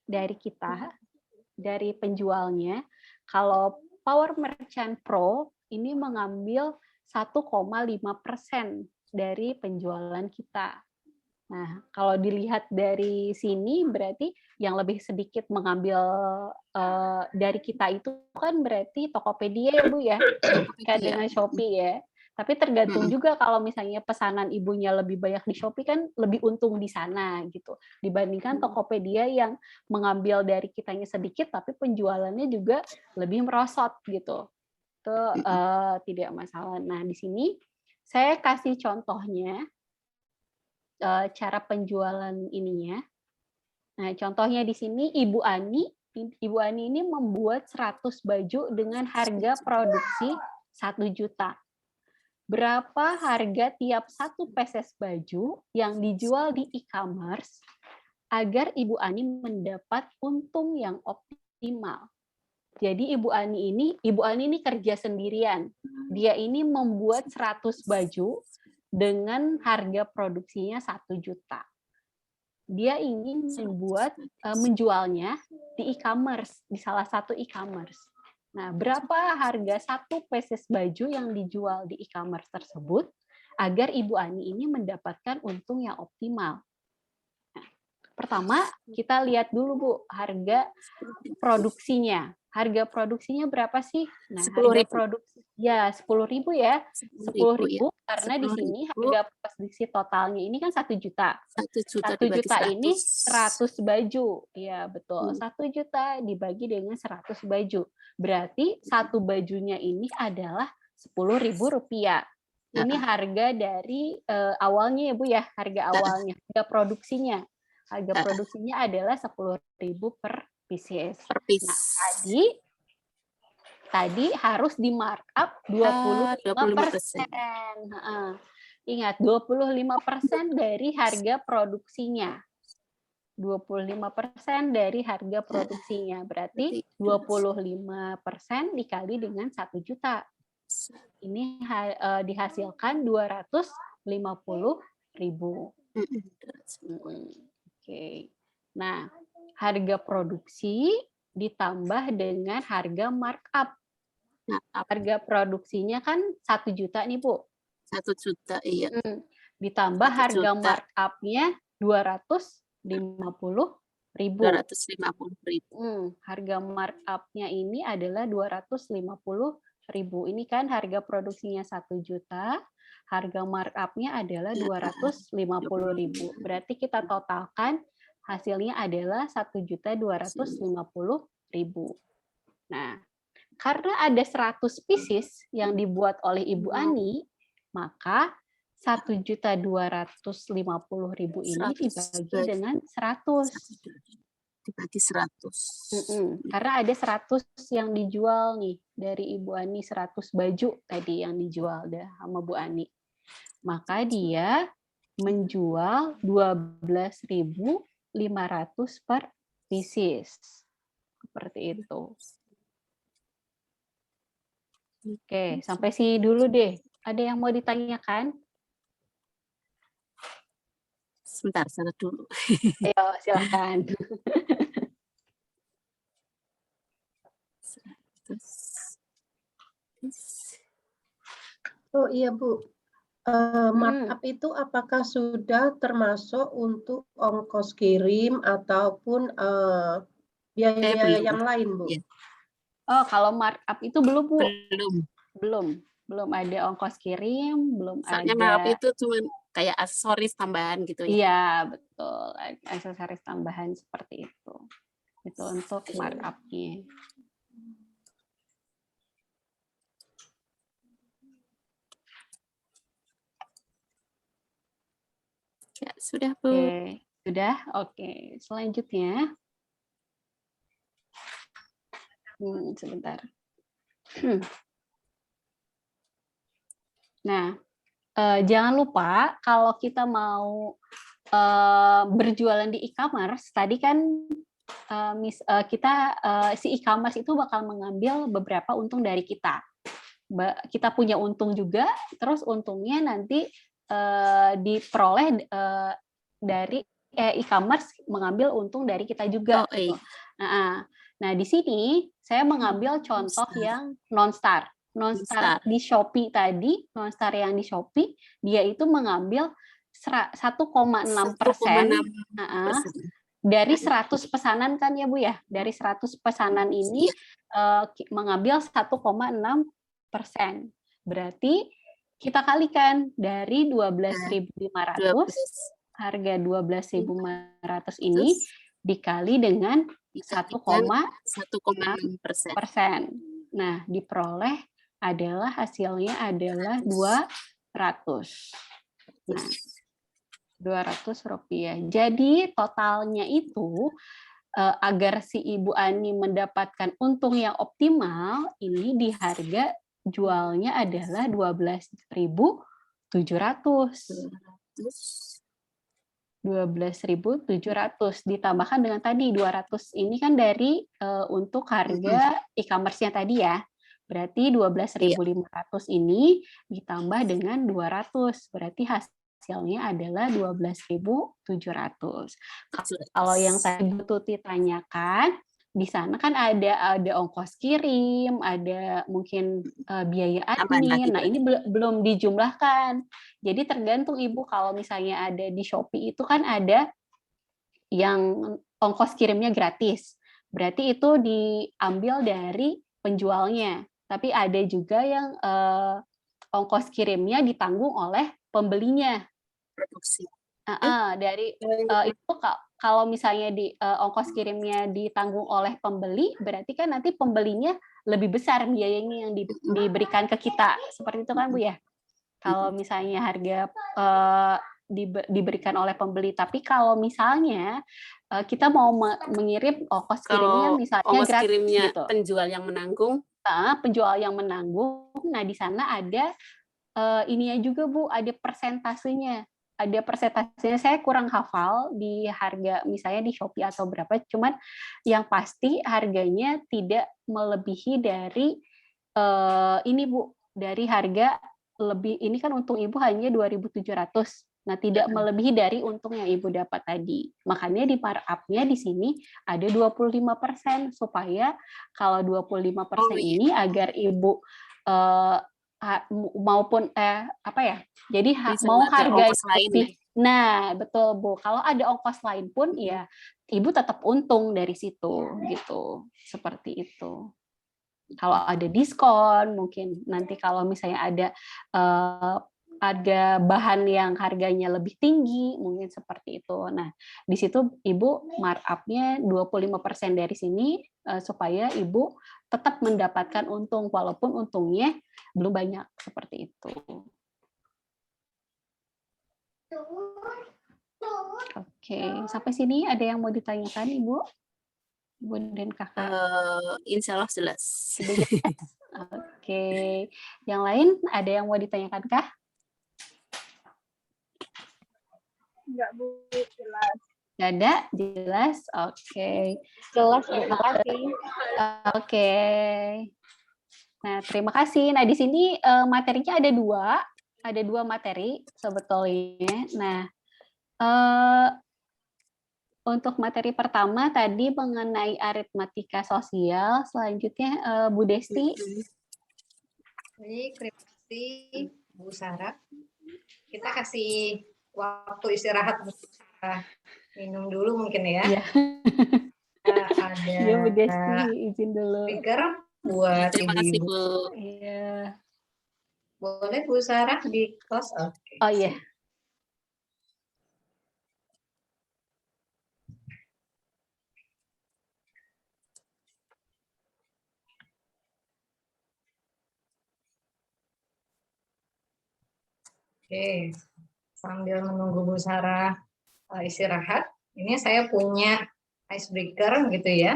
dari kita, dari penjualnya. Kalau Power Merchant Pro ini mengambil 1,5% dari penjualan kita. Nah, kalau dilihat dari sini berarti yang lebih sedikit mengambil dari kita itu kan berarti Tokopedia ya, Bu ya, dengan Shopee ya. Tapi tergantung juga kalau misalnya pesanan ibunya lebih banyak di Shopee kan lebih untung di sana gitu. Dibandingkan Tokopedia yang mengambil dari kitanya sedikit tapi penjualannya juga lebih merosot gitu. Itu tidak masalah. Nah, di sini saya kasih contohnya cara penjualan ininya. Nah, contohnya di sini Ibu Ani ini membuat 100 baju dengan harga produksi 1 juta. Berapa harga tiap 1 pieces baju yang dijual di e-commerce agar Ibu Ani mendapat untung yang optimal. Jadi Ibu Ani ini kerja sendirian. Dia ini membuat 100 baju dengan harga produksinya 1 juta. Dia ingin menjualnya di e-commerce, di salah satu e-commerce. Nah, berapa harga 1 pieces baju yang dijual di e-commerce tersebut agar Ibu Ani ini mendapatkan untung yang optimal? Nah, pertama, kita lihat dulu, Bu, harga produksinya. Harga produksinya berapa sih? Nah, 10.000. Ya, 10.000 ya. 10.000 karena di sini harga produksi totalnya ini kan 1 juta. 1 juta ini 100 baju. Ya, betul. 1 juta dibagi dengan 100 baju. Berarti 1 bajunya ini adalah Rp10.000. Ini harga dari awalnya ya, Bu ya, harga awalnya, harga produksinya. Harga produksinya adalah 10.000 per pieces. Nah, tadi harus di markup 25%. Ingat, 25% dari harga produksinya. 25% dari harga produksinya. Berarti 25% dikali dengan 1 juta. Ini dihasilkan 250.000. Oke. Nah, harga produksi ditambah dengan harga markup. Harga produksinya kan 1 juta nih, Bu. 1 juta, iya. Ditambah harga markup-nya 250.000. Harga markup-nya ini adalah 250.000. Ini kan harga produksinya 1 juta, harga markup-nya adalah 250.000. Berarti kita totalkan hasilnya adalah 1.250.000. Nah, karena ada 100 pieces yang dibuat oleh Ibu Ani, maka 1.250.000 ini dibagi dengan 100. Dibagi 100. Karena ada 100 yang dijual nih dari Ibu Ani, 100 baju tadi yang dijual dah sama Bu Ani. Maka dia menjual 12.500 per pieces. Seperti itu. Oke, sampai sini dulu deh. Ada yang mau ditanyakan? Sebentar, sana dulu. Ayo, silakan. Oh iya Bu, markup itu apakah sudah termasuk untuk ongkos kirim ataupun biaya Belum. yang lain Bu? Ya. Oh, kalau markup itu belum, Bu. Belum. Belum ada ongkos kirim, belum Soalnya ada. markup itu cuma kayak aksesoris tambahan gitu ya. Iya, betul. Aksesoris tambahan seperti itu. Itu untuk markup-nya. Ya, sudah Bu. Oke, sudah. Oke, selanjutnya. Sebentar. Nah, jangan lupa kalau kita mau berjualan di e-commerce, tadi kan si e-commerce itu bakal mengambil beberapa untung dari kita. Kita punya untung juga, terus untungnya nanti diperoleh dari e-commerce mengambil untung dari kita juga. Oh, iya. Nah, di sini saya mengambil contoh yang non-star. Non-star di Shopee tadi, non-star yang di Shopee, dia itu mengambil 1,6% dari 100 pesanan kan ya Bu ya? Dari 100 pesanan ini mengambil 1,6%. Berarti kita kalikan dari 12.500, harga 12.500 ini dikali dengan 1,6%. Nah, diperoleh hasilnya adalah 200. Nah, 200 rupiah. Jadi totalnya itu agar si Ibu Ani mendapatkan untung yang optimal, ini di harga jualnya adalah 12.700. 12.700 ditambahkan dengan tadi 200 ini kan dari untuk harga e-commerce-nya tadi ya. Berarti 12.500 ini ditambah dengan 200. Berarti hasilnya adalah 12.700. Kalau yang tadi Bu Tuti tanyakan, di sana kan ada ongkos kirim, ada mungkin biaya admin. Nah, ini belum dijumlahkan. Jadi tergantung Ibu, kalau misalnya ada di Shopee itu kan ada yang ongkos kirimnya gratis. Berarti itu diambil dari penjualnya. Tapi ada juga yang ongkos kirimnya ditanggung oleh pembelinya. Produksi. Dari itu kalau misalnya ongkos kirimnya ditanggung oleh pembeli, berarti kan nanti pembelinya lebih besar biayanya yang diberikan ke kita. Seperti itu kan Bu ya? Kalau misalnya harga diberikan oleh pembeli, tapi kalau misalnya kita mau mengirim ongkos kirimnya misalnya ongkos gratis kirimnya gitu. Penjual yang menanggung. Penjual yang menanggung. Nah, di sana ada ininya juga Bu, ada persentasenya. Ada persentasenya, saya kurang hafal di harga misalnya di Shopee atau berapa, cuman yang pasti harganya tidak melebihi dari ini Bu, dari harga lebih, ini kan untung Ibu hanya 2.700. Nah, tidak melebihi dari untung yang Ibu dapat tadi. Makanya di markup-nya di sini ada 25%, supaya kalau 25% ini agar Ibu maupun jadi mau harga lebih. Nah, betul Bu. Kalau ada ongkos lain pun ya Ibu tetap untung dari situ gitu. Seperti itu. Kalau ada diskon, mungkin nanti kalau misalnya ada bahan yang harganya lebih tinggi, mungkin seperti itu. Nah, di situ Ibu markup-nya 25% dari sini supaya Ibu tetap mendapatkan untung walaupun untungnya belum banyak, seperti itu. Oke, sampai sini ada yang mau ditanyakan Ibu? Bun dan Kakak? Insya Allah jelas. Oke, yang lain ada yang mau ditanyakan kah? Enggak, Bu. Jelas. Nggak ada? Jelas? Oke. Jelas, terima kasih. Oke. Nah, terima kasih. Nah, di sini materinya ada dua materi sebetulnya. Nah, untuk materi pertama tadi mengenai aritmatika sosial, selanjutnya Bu Desti. Baik, terima kasih Bu Sarah. Kita kasih waktu istirahat Bu Sarah. Minum dulu mungkin ya. Iya. Ada Iya, Bu Desti, izin dulu. speaker buat Terima kasih, ibu-ibu. Bu. Iya. Boleh Bu Sarah di close? Oke. Oh iya. Oke, sambil menunggu Bu Sarah istirahat, ini saya punya icebreaker gitu ya.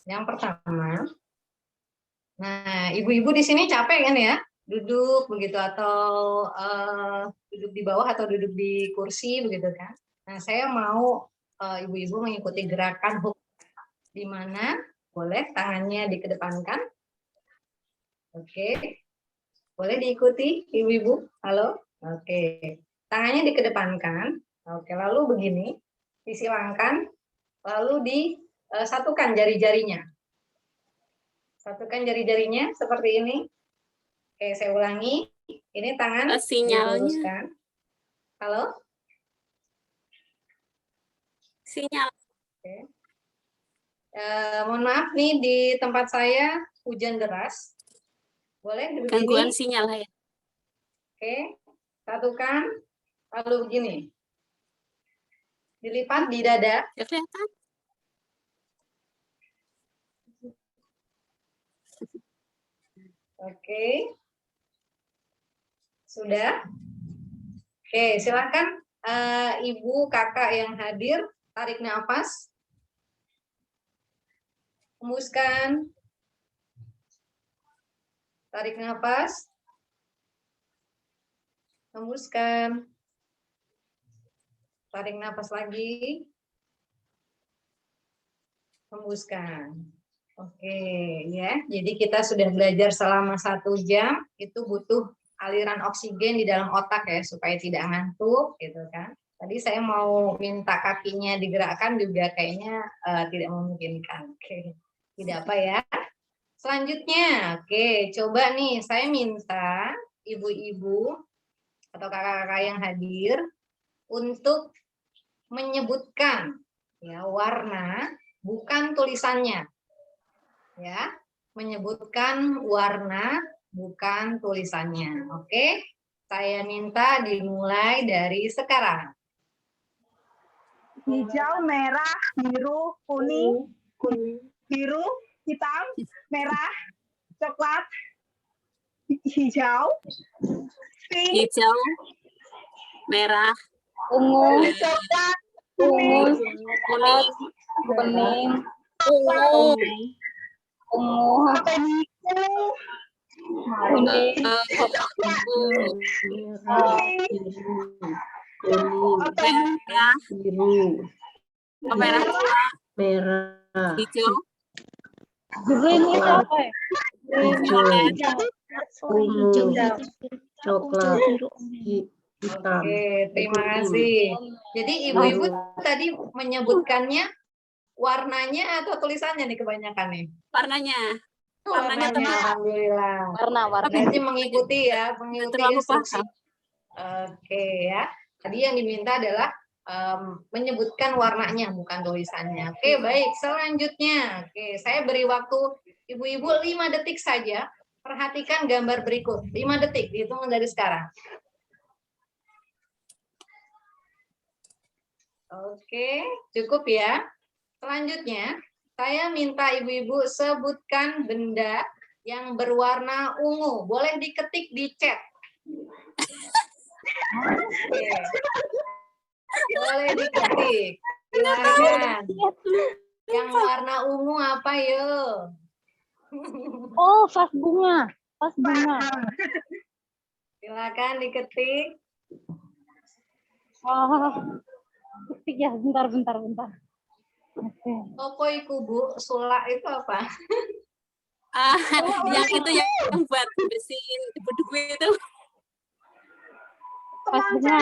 Yang pertama, nah ibu-ibu di sini capek kan ya? Duduk begitu atau duduk di bawah atau duduk di kursi begitu kan? Nah saya mau ibu-ibu mengikuti gerakan hook, di mana boleh tangannya dikedepankan. Oke. Boleh diikuti, ibu-ibu? Halo? Oke. Tangannya dikedepankan. Oke, lalu begini. Disilangkan, lalu disatukan jari-jarinya. Satukan jari-jarinya seperti ini. Oke, saya ulangi. Ini tangan Sinyalnya. diluruskan. Halo? Sinyal. Oke. Mohon maaf nih, di tempat saya hujan deras. Boleh begini? Gangguan sinyal ya. Oke, satukan, lalu begini. Dilipat di dada. Ya, kelihatan. Oke. Sudah? Oke, silakan ibu, kakak yang hadir, tarik nafas. Hembuskan. Tarik nafas. Hembuskan. Tarik nafas lagi. Hembuskan. Oke, ya. Jadi kita sudah belajar selama 1 jam. Itu butuh aliran oksigen di dalam otak ya, supaya tidak ngantuk, gitu kan. Tadi saya mau minta kakinya digerakkan juga kayaknya tidak memungkinkan. Oke, tidak apa ya. Selanjutnya, oke, coba nih saya minta ibu-ibu atau kakak-kakak yang hadir untuk menyebutkan ya warna, bukan tulisannya. Ya, menyebutkan warna, bukan tulisannya. Oke, saya minta dimulai dari sekarang. Hijau, merah, biru, kuning, biru, hitam, merah, coklat, hijau, pink, Hijau, merah, Ungu, coklat, ungu, kuning, kuning, ungu, apa ini? kuning, Apa ini? merah, merah tua, merah, hijau, green itu apa ya? violet, ungu, coklat, hitam. Oke, terima kasih. Jadi ibu-ibu tadi menyebutkannya warnanya atau tulisannya nih kebanyakan nih? warnanya. Warnanya, alhamdulillah. Warna-warna. Berarti mengikuti ya, mengikuti Terlalu instruksi. paham. Oke ya. Tadi yang diminta adalah menyebutkan warnanya, bukan tulisannya. Oke, baik. Selanjutnya, oke, saya beri waktu ibu-ibu 5 detik saja. Perhatikan gambar berikut. 5 detik, dihitung dari sekarang. Oke, cukup ya. Selanjutnya, saya minta ibu-ibu sebutkan benda yang berwarna ungu. Boleh diketik di chat. Oke. Boleh diketik. Silakan. Yang warna ungu apa yuk? Oh, vas bunga. Vas bunga. Silakan diketik. Oh, ya, bentar. Oke. Toko iku Bu, sulak itu apa? Yang itu yang buat bersihin debu-debu itu. Pas bunga.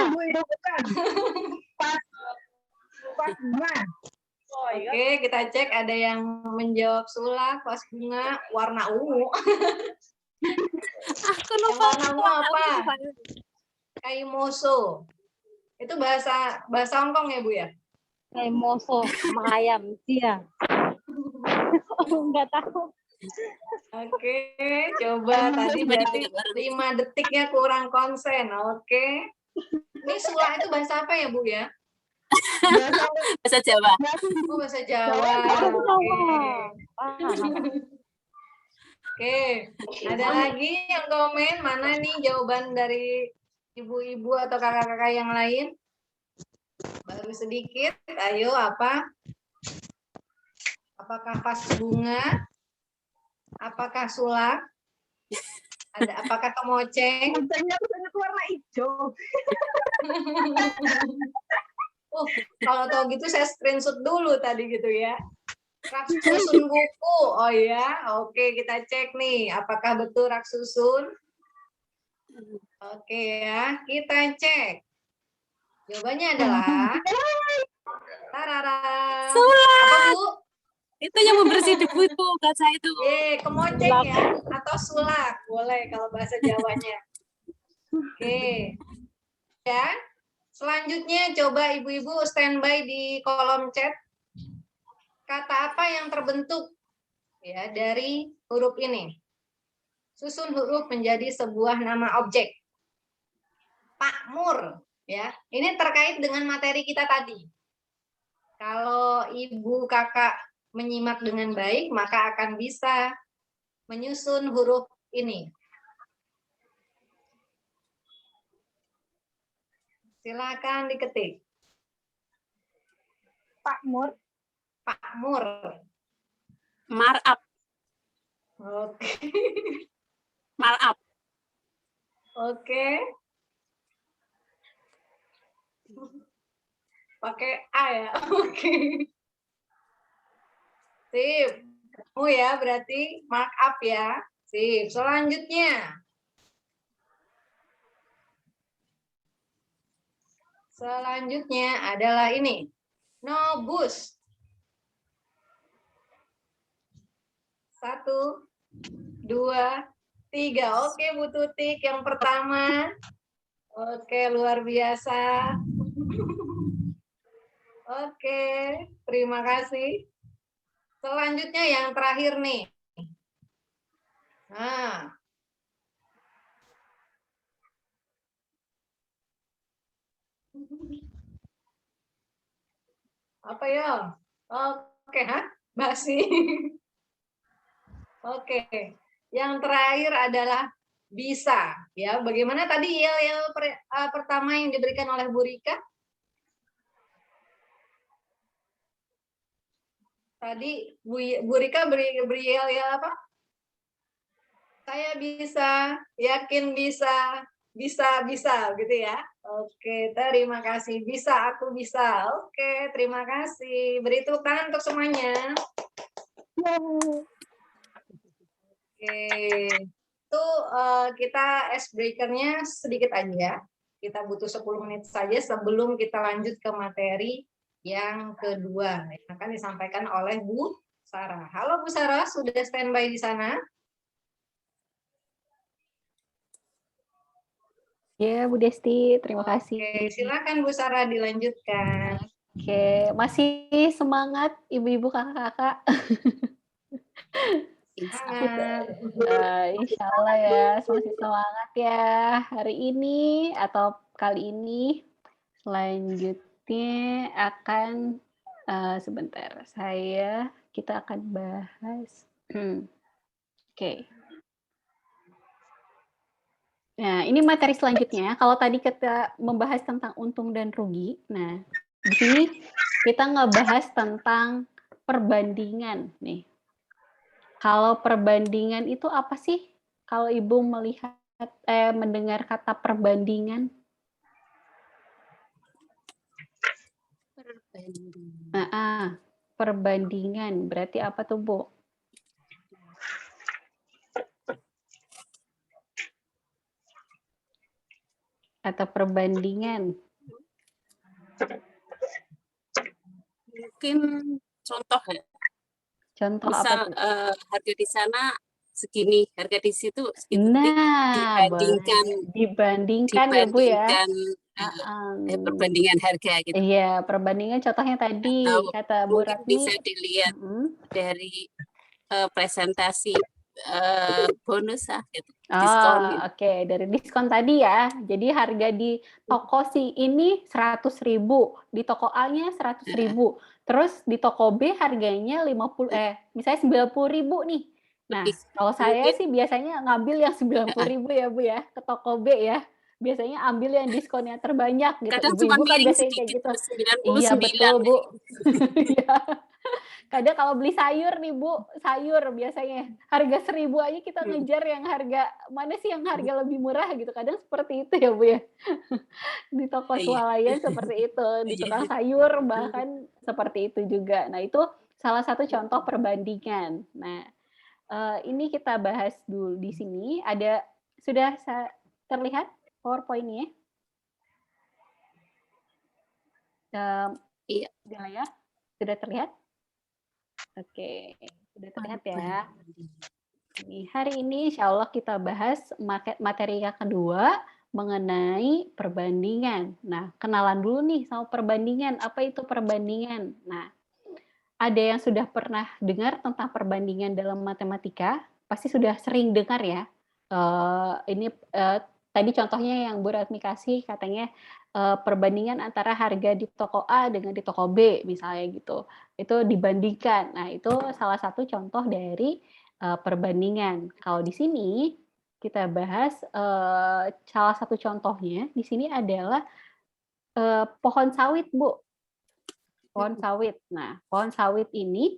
Pas bunga. Oke, kita cek ada yang menjawab sulak, pas bunga, warna ungu. Aku Yang lupa. warna ungu apa? Kaimoso. Itu bahasa Hongkong ya Bu ya? Kayak moso sama ayam. Iya. Enggak tahu. Oke, coba tadi berarti 5 detiknya kurang konsen. Oke. Ini sulak itu bahasa apa ya Bu ya? Bahasa Jawa. Oh, bahasa Jawa. Oke, ada lagi yang komen? Mana nih jawaban dari ibu-ibu atau kakak-kakak yang lain? Baru sedikit, ayo apa? Apakah pas bunga? Apakah sulak? Apakah kemoceng? Banyak warna hijau. Kalau tahu gitu saya screenshot dulu tadi gitu ya. Rak susun buku. Oh ya, oke kita cek nih. Apakah betul rak susun? Oke ya, kita cek. Jawabannya adalah tarara. Apa Bu? Itu yang membersih debu itu, kaca itu. Kemoceng ya, atau sulak. Boleh kalau bahasa Jawanya. Oke. Ya. Selanjutnya coba ibu-ibu standby di kolom chat. Kata apa yang terbentuk ya dari huruf ini? Susun huruf menjadi sebuah nama objek. Pakmur ya. Ini terkait dengan materi kita tadi. Kalau ibu kakak menyimak dengan baik, maka akan bisa menyusun huruf ini. Silakan diketik. Pakmur. Markup. Oke. Markup. Oke. Pakai A ya. Oke. Sip. Kamu ya berarti markup ya. Sip. Selanjutnya. Selanjutnya adalah ini. Nobus. 1, 2, 3. Oke, Bu Tutik yang pertama. Oke, luar biasa. Oke, terima kasih. Selanjutnya yang terakhir nih. Nah. Apa ya? Oke, basi. Oke, yang terakhir adalah bisa. Ya, bagaimana tadi yel pertama yang diberikan oleh Bu Rika? Tadi Bu Rika beri yel apa? Saya bisa, yakin bisa gitu ya. Oke, terima kasih. Bisa, aku bisa. Oke, terima kasih. Beri tepuk tangan untuk semuanya. Oke, itu kita ice breaker-nya sedikit aja. Kita butuh 10 menit saja sebelum kita lanjut ke materi yang kedua yang akan disampaikan oleh Bu Sarah. Halo Bu Sarah, sudah standby di sana? Ya, Bu Desti, terima kasih. Oke, silakan Bu Sarah dilanjutkan. Oke, masih semangat ibu-ibu kakak-kakak. Insya Allah ya, masih semangat ya hari ini atau kali ini. Selanjutnya akan sebentar, kita akan bahas. Oke. Nah, ini materi selanjutnya. Kalau tadi kita membahas tentang untung dan rugi, nah di sini kita ngebahas tentang perbandingan nih. Kalau perbandingan itu apa sih? Kalau Ibu mendengar kata perbandingan? Perbandingan berarti apa tuh, Bu? Atau perbandingan? Mungkin contoh ya. Contoh Misal apa tuh? harga di sana segini, harga di situ segitu. Nah, dibandingkan ya Bu ya. Perbandingan harga gitu. Iya, perbandingan contohnya tadi Atau kata Bu mungkin Ratmi. bisa dilihat dari presentasi bonus gitu. Diskon gitu. Oke. Dari diskon tadi ya. Jadi harga di toko si ini 100.000, di toko A-nya 100.000. Terus di toko B harganya misalnya 90.000 nih. Nah, kalau saya sih biasanya ngambil yang 90.000 ya Bu ya, ke toko B ya. Biasanya ambil yang diskon yang terbanyak gitu. Kadang cuma Ibu-ibu kan miring biasanya kayak sedikit, gitu. 99. Iya betul Bu. Iya. Kadang kalau beli sayur nih Bu, sayur biasanya harga 1.000 aja kita ngejar yang harga mana sih yang harga lebih murah gitu. Kadang seperti itu ya Bu ya. Di toko swalayan seperti itu, di tukang sayur bahkan seperti itu juga. Nah, itu salah satu contoh perbandingan. Nah, ini kita bahas dulu di sini. Sudah terlihat PowerPoint-nya? Iya. Di layar? Sudah terlihat? Oke, sudah terlihat ya. Hari ini insya Allah kita bahas materi yang kedua mengenai perbandingan. Nah, kenalan dulu nih sama perbandingan. Apa itu perbandingan? Nah, ada yang sudah pernah dengar tentang perbandingan dalam matematika? Pasti sudah sering dengar ya. Tadi contohnya yang Bu Ratmi kasih katanya perbandingan antara harga di toko A dengan di toko B misalnya gitu. Itu dibandingkan. Nah, itu salah satu contoh dari perbandingan. Kalau di sini kita bahas salah satu contohnya di sini adalah pohon sawit, Bu. Pohon sawit. Nah, pohon sawit ini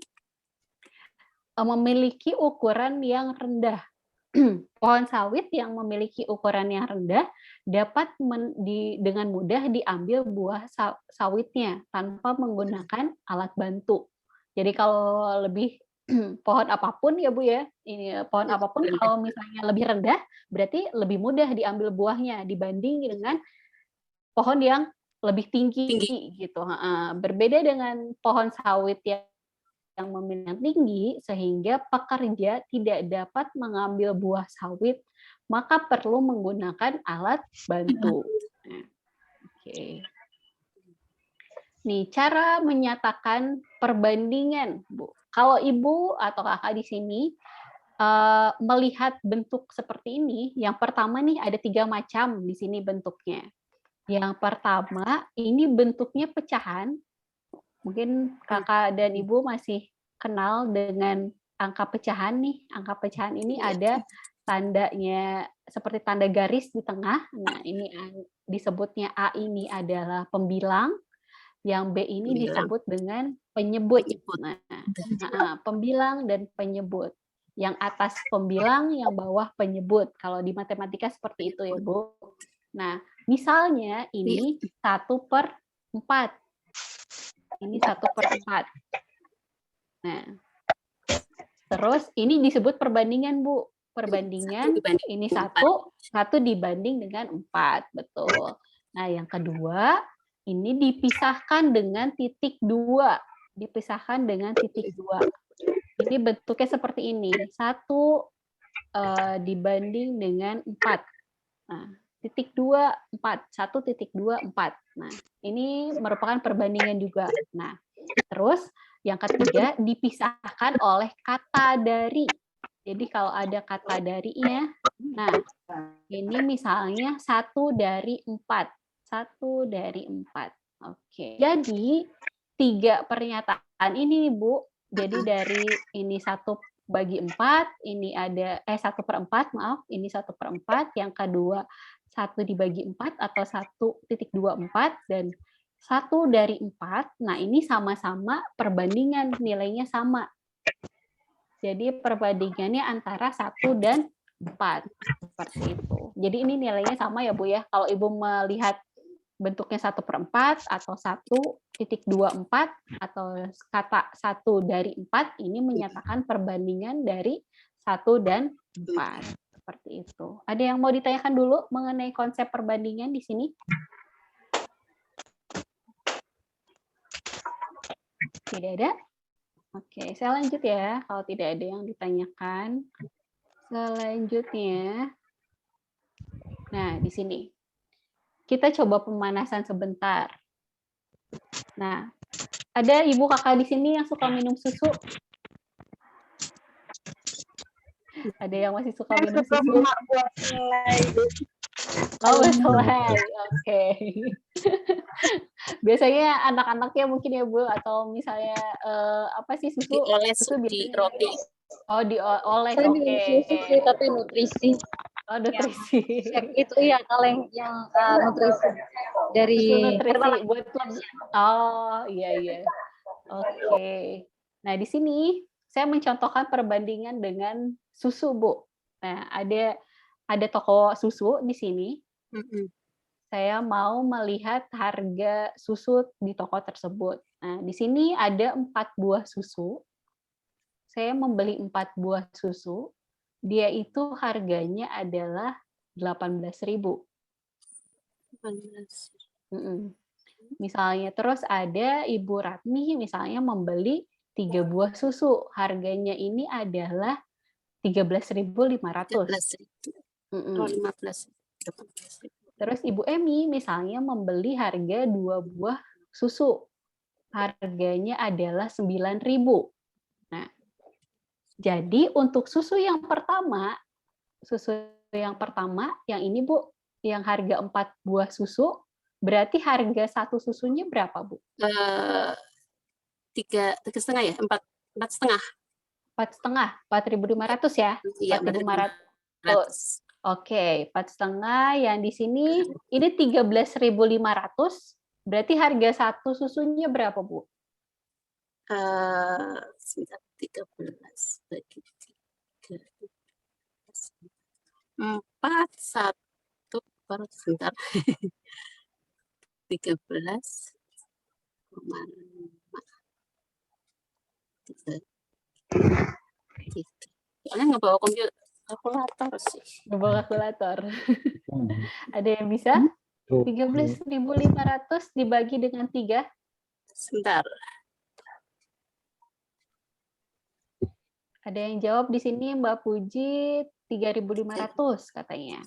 memiliki ukuran yang rendah. Pohon sawit yang memiliki ukuran yang rendah dapat dengan mudah diambil buah sawitnya tanpa menggunakan alat bantu. Jadi kalau lebih pohon apapun ya Bu ya, ini pohon apapun kalau misalnya lebih rendah berarti lebih mudah diambil buahnya dibanding dengan pohon yang lebih tinggi gitu. Berbeda dengan pohon sawit yang memiliki tinggi sehingga pekerja tidak dapat mengambil buah sawit, maka perlu menggunakan alat bantu. Oke. Nih, cara menyatakan perbandingan, Bu. Kalau Ibu atau Kakak di sini melihat bentuk seperti ini, yang pertama nih ada 3 macam di sini bentuknya. Yang pertama, ini bentuknya pecahan. Mungkin Kakak dan Ibu masih kenal dengan angka pecahan nih. Angka pecahan ini ada tandanya seperti tanda garis di tengah. Nah, ini disebutnya A ini adalah pembilang, yang B ini disebut dengan penyebut. Nah, pembilang dan penyebut. Yang atas pembilang, yang bawah penyebut. Kalau di matematika seperti itu ya, Bu. Nah, misalnya ini 1/4. Ini 1/4. Nah, terus ini disebut perbandingan, Bu. Perbandingan ini 1 dibanding dengan 4. Betul. Nah, yang kedua, ini dipisahkan dengan titik 2. Dipisahkan dengan titik 2. Ini bentuknya seperti ini. 1 dibanding dengan 4. Nah, titik 2, 4. 1,2, 4. Nah, ini merupakan perbandingan juga. Nah, terus yang ketiga dipisahkan oleh kata dari. Jadi kalau ada kata darinya, nah ini misalnya 1/4. 1/4. Oke. Jadi 3 pernyataan ini nih, Bu. Jadi dari ini 1/4, ini ada 1/4, maaf, ini 1/4, yang kedua 1 dibagi 4 atau 1,24 dan 1/4. Nah, ini sama-sama perbandingan, nilainya sama. Jadi perbandingannya antara 1 dan 4. Seperti itu. Jadi ini nilainya sama ya, Bu ya. Kalau Ibu melihat bentuknya 1/4 atau 1.24 atau kata 1 dari 4 ini menyatakan perbandingan dari 1 dan 4. Seperti itu. Ada yang mau ditanyakan dulu mengenai konsep perbandingan di sini? Tidak ada? Oke, saya lanjut ya, kalau tidak ada yang ditanyakan. Selanjutnya, nah di sini. Kita coba pemanasan sebentar. Nah, ada ibu kakak di sini yang suka minum susu? Ada yang masih suka minum susu? Oh, selai. Oke. Biasanya anak-anaknya mungkin ya Bu, atau misalnya apa sih susu? Dioles Susu di biasanya. roti. Oh, dioles. Saya Oke. minum susu sih, tapi nutrisi. Oh, nutrisi. Itu ya kalau yang nutrisi dari Susu nutrisi Herbalife. buat oh, iya iya. Oke. Nah, di sini saya mencontohkan perbandingan dengan susu, Bu. Nah, ada toko susu di sini. Saya mau melihat harga susu di toko tersebut. Nah, di sini ada 4 buah susu. Saya membeli 4 buah susu. Dia itu harganya adalah 18.000. Misalnya terus ada Ibu Ratmi misalnya membeli 3 buah susu. Harganya ini adalah 13.500. 15. Terus Ibu Emi misalnya membeli harga 2 buah susu. Harganya adalah 9.000. Nah, jadi untuk susu yang pertama yang ini Bu, yang harga 4 buah susu, berarti harga satu susunya berapa Bu? 3,5 ya? 4,5. 4,5, 4.500 ya? Iya, 4.500. Oke, 4,5 yang di sini ini 13.500. Berarti harga satu susunya berapa, Bu? 13 bagi 3. 4, 1 per sebentar. 13. Soalnya nggak bawa kalkulator sih. Bawa kalkulator. Ada yang bisa? 13.500 dibagi dengan 3. Sebentar. Ada yang jawab di sini Mbak Puji 3.500 katanya.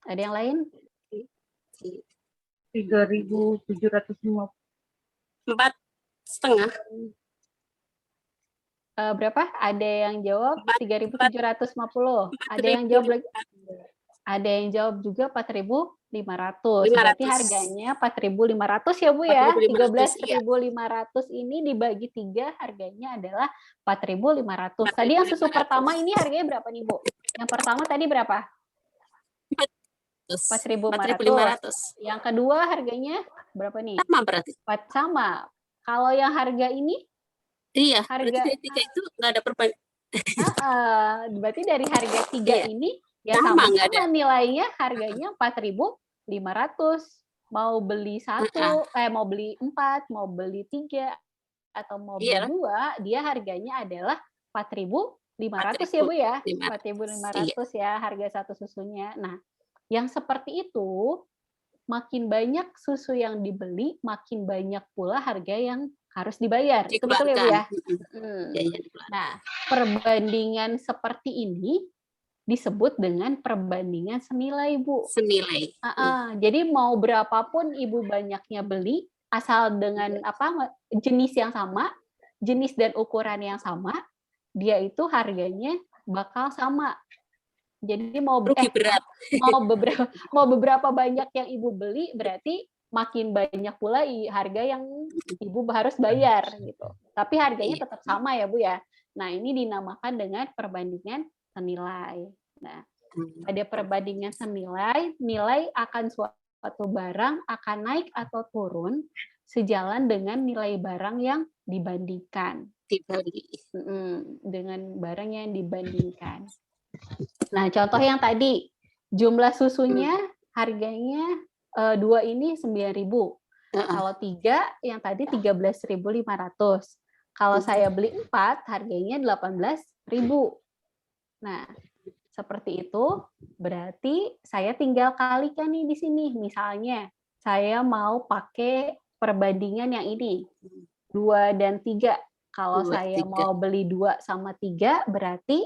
Ada yang lain? 3.750. 4,5. Berapa? Ada yang jawab 3.750. Ada yang jawab lagi. Ada yang jawab juga 4.500. Berarti harganya 4.500 ya Bu ya. 13.500 ini dibagi 3 harganya adalah 4.500. Tadi yang susu pertama ini harganya berapa nih Bu? Yang pertama tadi berapa? 4.500. Yang kedua harganya berapa nih? Sama berarti. Sama. Kalau yang harga ini? Iya, harga berarti 3 itu nggak ada perbandingan. Berarti dari harga 3 ini ya sama nilainya, harganya 4.500. Mau beli 1, mau beli 4, mau beli 3, atau mau beli 2, dia harganya adalah 4.500 ya Bu ya. 4.500 ya harga satu susunya. Nah, yang seperti itu, makin banyak susu yang dibeli, makin banyak pula harga yang harus dibayar. Itu betul ya Bu ya? Nah, perbandingan seperti ini disebut dengan perbandingan senilai Bu. Senilai. Jadi mau berapapun Ibu banyaknya beli, asal dengan jenis yang sama, jenis dan ukuran yang sama, dia itu harganya bakal sama. Jadi mau beberapa banyak yang Ibu beli, berarti makin banyak pula harga yang Ibu harus bayar gitu. Tapi harganya tetap sama ya Bu ya. Nah, ini dinamakan dengan perbandingan senilai. Nah, ada perbandingan senilai, nilai akan suatu barang akan naik atau turun sejalan dengan nilai barang yang dibandingkan. Dengan barang yang dibandingkan. Nah, contoh yang tadi, jumlah susunya harganya 2 ini 9.000. Kalau 3 yang tadi 13.500. Kalau saya beli 4 harganya 18.000. Nah, seperti itu berarti saya tinggal kalikan nih di sini. Misalnya saya mau pakai perbandingan yang ini 2 dan 3. Kalau 2, saya 3. mau beli 2 sama 3 berarti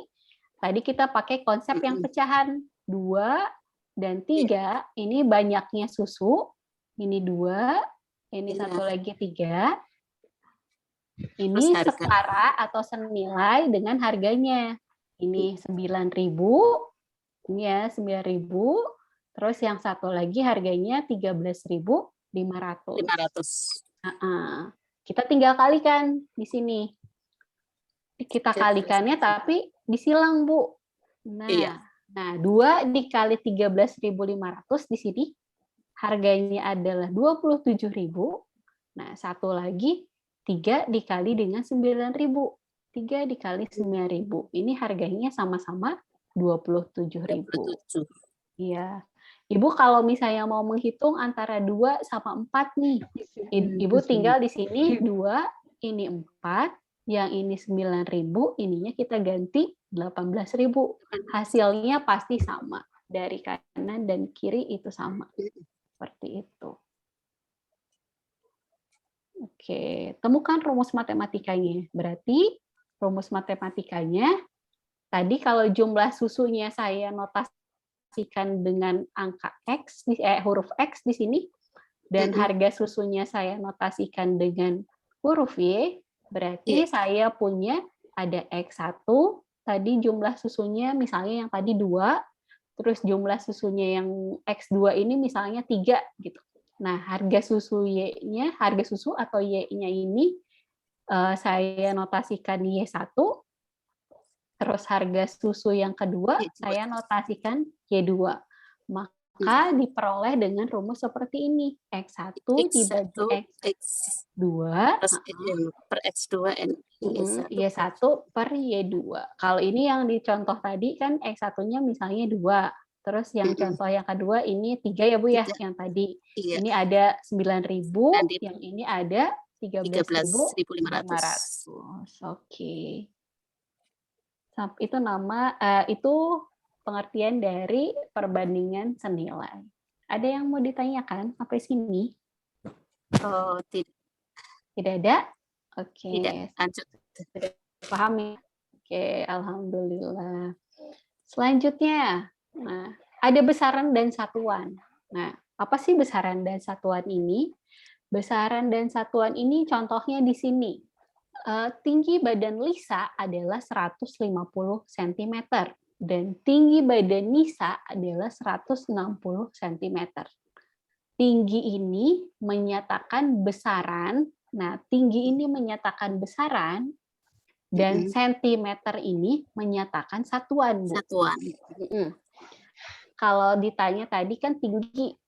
tadi kita pakai konsep yang pecahan 2 dan 3. Ini banyaknya susu, ini 2, ini satu lagi 3. Ini setara atau senilai dengan harganya. Ini 9.000, ini ya 9.000. Terus yang satu lagi harganya 13.500. Kita tinggal kalikan di sini. Kita kalikannya tapi disilang, Bu. Nah, 2 dikali 13.500 di sini harganya adalah 27.000. Nah, satu lagi 3 dikali dengan 9.000. 3 dikali 9.000. Ini harganya sama-sama 27.000. Iya. Ibu kalau misalnya mau menghitung antara 2 sama 4 nih. Ibu tinggal di sini 2, ini 4, yang ini 9.000, ininya kita ganti 18.000. Hasilnya pasti sama. Dari kanan dan kiri itu sama. Seperti itu. Oke, temukan rumus matematikanya. Berarti rumus matematikanya tadi kalau jumlah susunya saya notasikan dengan angka X, huruf X di sini, dan harga susunya saya notasikan dengan huruf Y, berarti saya punya ada X1, tadi jumlah susunya misalnya yang tadi 2, terus jumlah susunya yang X2 ini misalnya 3 gitu. Nah, harga susu Y-nya, harga susu atau Y-nya ini saya notasikan Y1, terus harga susu yang kedua saya notasikan Y2. Maka diperoleh dengan rumus seperti ini. X1 dibagi X2 per X2 Y1 per Y2. Kalau ini yang dicontoh tadi kan X1-nya misalnya 2. Terus yang contoh yang kedua ini 3 ya Bu ya, yang tadi. Ini ada 9.000, yang ini ada 13.500. Oke. Itu itu pengertian dari perbandingan senilai. Ada yang mau ditanyakan sampai sini? Oh, tidak. Tidak ada? Oke. Tidak, lanjut. Paham ya? Oke, alhamdulillah. Selanjutnya, nah, ada besaran dan satuan. Nah, apa sih besaran dan satuan ini? Besaran dan satuan ini contohnya di sini. Tinggi badan Lisa adalah 150 cm dan tinggi badan Nisa adalah 160 cm. Tinggi ini menyatakan besaran. Nah, tinggi ini menyatakan besaran dan sentimeter ini menyatakan satuan, Bu. Satuan. Kalau ditanya tadi kan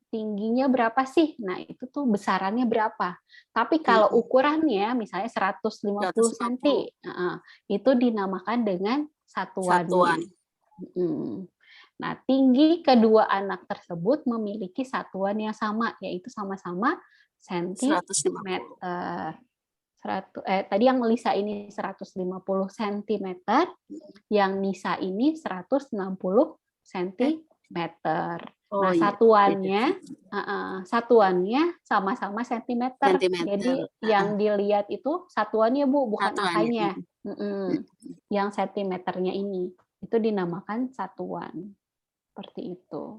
tingginya berapa sih? Nah, itu tuh besarannya berapa. Tapi kalau ukurannya misalnya 150 cm, itu dinamakan dengan satuan. Nah, tinggi kedua anak tersebut memiliki satuan yang sama, yaitu sama-sama sentimeter. Tadi yang Lisa ini 150 cm, yang Nisa ini 160 cm. Nah, satuannya sama-sama sentimeter. Jadi yang dilihat itu satuannya, Bu, bukan angkanya. Yang sentimeternya ini itu dinamakan satuan. Seperti itu.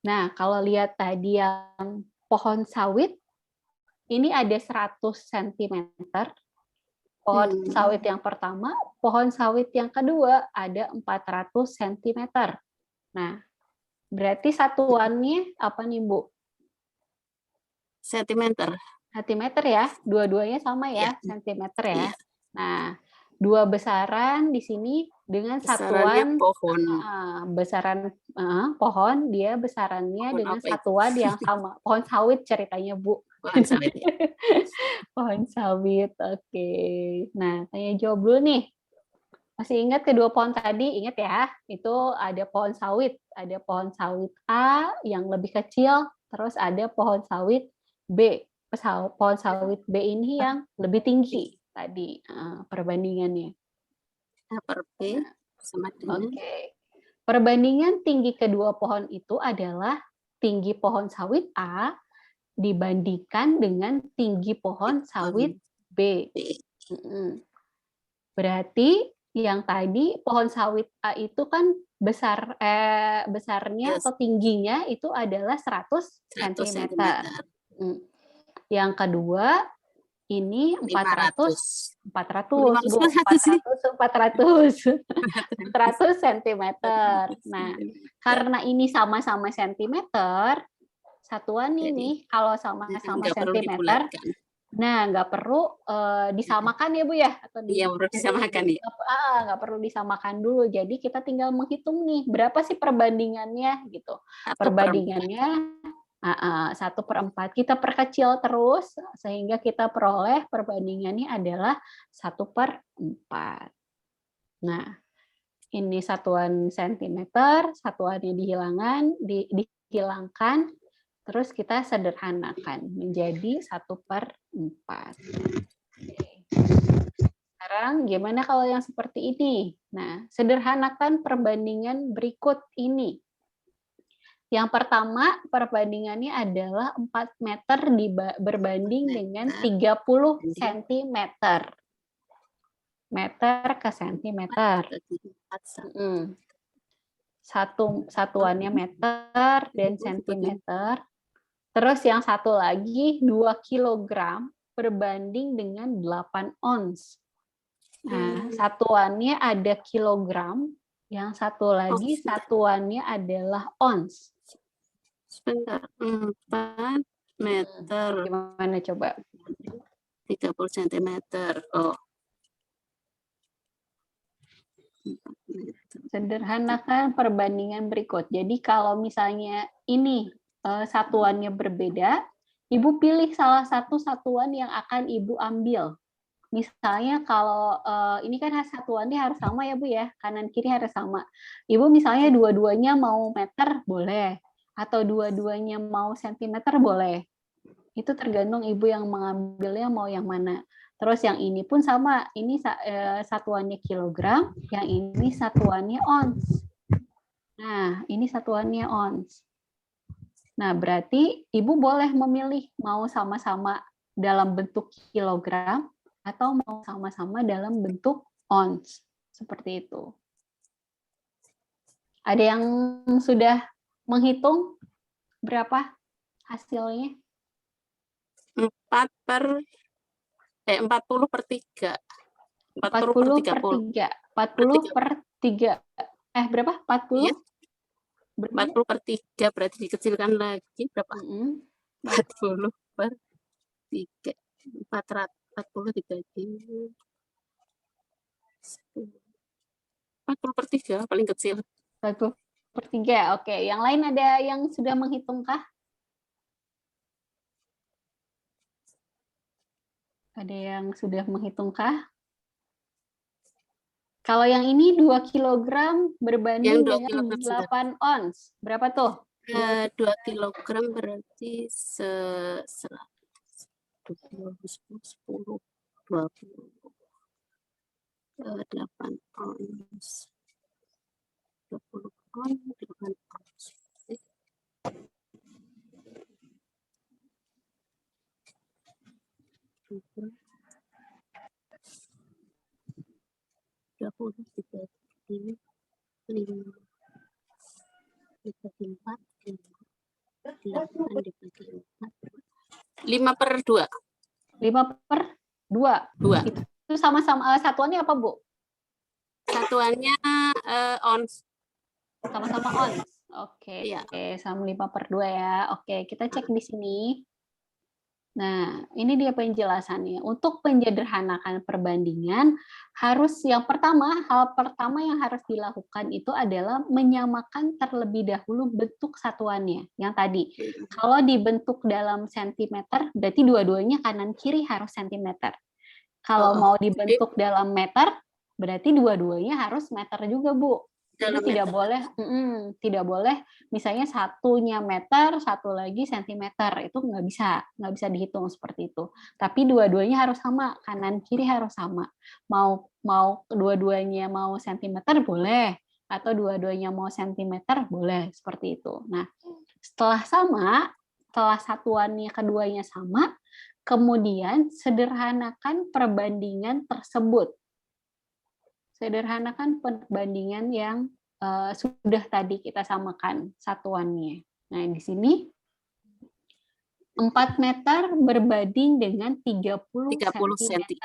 Nah, kalau lihat tadi yang pohon sawit, ini ada 100 cm. Pohon sawit yang pertama, pohon sawit yang kedua ada 400 cm. Nah, berarti satuannya apa nih, Bu? Sentimeter. Sentimeter ya, dua-duanya sama ya, sentimeter ya. Nah, dua besaran di sini dengan satuan pohon. Besaran pohon, dia besarannya Pohon dengan apa satuan yang sama. Pohon sawit ceritanya, Bu. Pohon sawit. Pohon sawit, oke. Nah, tanya jawab dulu nih. Masih ingat kedua pohon tadi? Ingat ya, itu ada pohon sawit. Ada pohon sawit A yang lebih kecil, terus ada pohon sawit B. Pohon sawit B ini yang lebih tinggi tadi perbandingannya. A per B sama dengan Perbandingan tinggi kedua pohon itu adalah tinggi pohon sawit A dibandingkan dengan tinggi pohon sawit B. Berarti yang tadi pohon sawit A itu kan besarnya atau tingginya itu adalah 100 cm. Yang kedua ini 400 cm. Nah, karena ini sama-sama sentimeter, satuan ini kalau sama-sama sentimeter, nah nggak perlu disamakan ya Bu ya? Atau perlu disamakan ya. Nggak perlu disamakan dulu. Jadi kita tinggal menghitung nih berapa sih perbandingannya gitu. Perbandingannya 1/4. Kita perkecil terus sehingga kita peroleh perbandingannya adalah 1/4. Nah, ini satuan sentimeter, satuannya dihilangkan, terus kita sederhanakan menjadi 1/4. Sekarang gimana kalau yang seperti ini? Nah, sederhanakan perbandingan berikut ini. Yang pertama, perbandingannya adalah 4 meter berbanding dengan 30 cm. Meter ke sentimeter. Satuannya meter dan sentimeter. Terus yang satu lagi 2 kg berbanding dengan 8 ons. Nah, satuannya ada kilogram, yang satu lagi satuannya adalah ons. Sebentar, 4 meter. Gimana coba? 30 cm. Oh. Sederhanakan perbandingan berikut. Jadi kalau misalnya ini satuannya berbeda, Ibu pilih salah satu satuan yang akan Ibu ambil. Misalnya kalau ini kan satuannya harus sama ya Bu ya, kanan kiri harus sama. Ibu misalnya dua-duanya mau meter boleh, atau dua-duanya mau sentimeter boleh. Itu tergantung Ibu yang mengambilnya mau yang mana. Terus yang ini pun sama, ini satuannya kilogram, yang ini satuannya ons. Nah, ini satuannya ons. Nah, berarti Ibu boleh memilih mau sama-sama dalam bentuk kilogram atau mau sama-sama dalam bentuk ons. Seperti itu. Ada yang sudah menghitung berapa hasilnya? 40 per 3. 40 per 3. 40 per 3. Berapa? 40? Ya. 40 per 3 berarti dikecilkan lagi berapa? 40 per 3. 40 dibagi 40 per 3 paling kecil. 40 per 3. Oke, yang lain ada yang sudah menghitungkah? Ada yang sudah menghitungkah? Kalau yang ini 2 kg berbanding dengan 8 ons. Berapa tuh? 2 kg berarti 10, 20, 8 ons. 20 ons, 8 ons. Lima per 2. 2. Itu sama-sama satuannya apa, Bu? Satuannya ons. Sama-sama ons. Oke, Iya. sama 5 per 2 ya. Oke, kita cek di sini. Nah, ini dia penjelasannya. Untuk menyederhanakan perbandingan, hal pertama yang harus dilakukan itu adalah menyamakan terlebih dahulu bentuk satuannya. Yang tadi, kalau dibentuk dalam sentimeter, berarti dua-duanya kanan kiri harus sentimeter. Kalau mau dibentuk dalam meter, berarti dua-duanya harus meter juga, Bu. Jadi tidak boleh misalnya satunya meter, satu lagi sentimeter, itu nggak bisa dihitung seperti itu. Tapi dua-duanya harus sama, kanan kiri harus sama. Mau dua-duanya mau sentimeter boleh, atau dua-duanya mau sentimeter boleh, seperti itu. Nah, setelah satuannya keduanya sama, kemudian sederhanakan perbandingan tersebut. Sederhanakan perbandingan yang sudah tadi kita samakan satuannya. Nah, di sini 4 meter berbanding dengan 30 cm.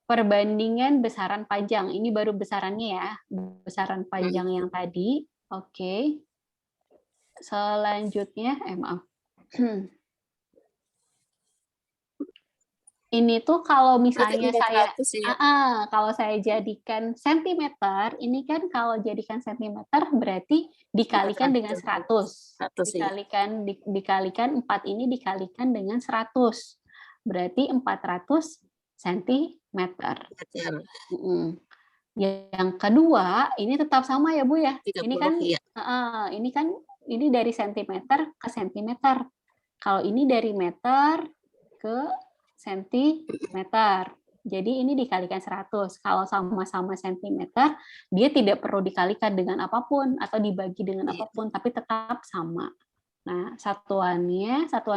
Perbandingan besaran panjang. Ini baru besarannya ya. Besaran panjang yang tadi. Oke. Selanjutnya, maaf. Ini tuh kalau misalnya kalau saya jadikan sentimeter, ini kan kalau jadikan sentimeter berarti dikalikan dengan 100. Dikalikan 4 ini dikalikan dengan 100. Berarti 400 sentimeter. Yang kedua, ini tetap sama ya, Bu ya. Ini dari sentimeter ke sentimeter. Kalau ini dari meter ke sentimeter. Jadi ini dikalikan 100. Kalau sama-sama sentimeter, dia tidak perlu dikalikan dengan apapun atau dibagi dengan apapun, tapi tetap sama. Nah, satuan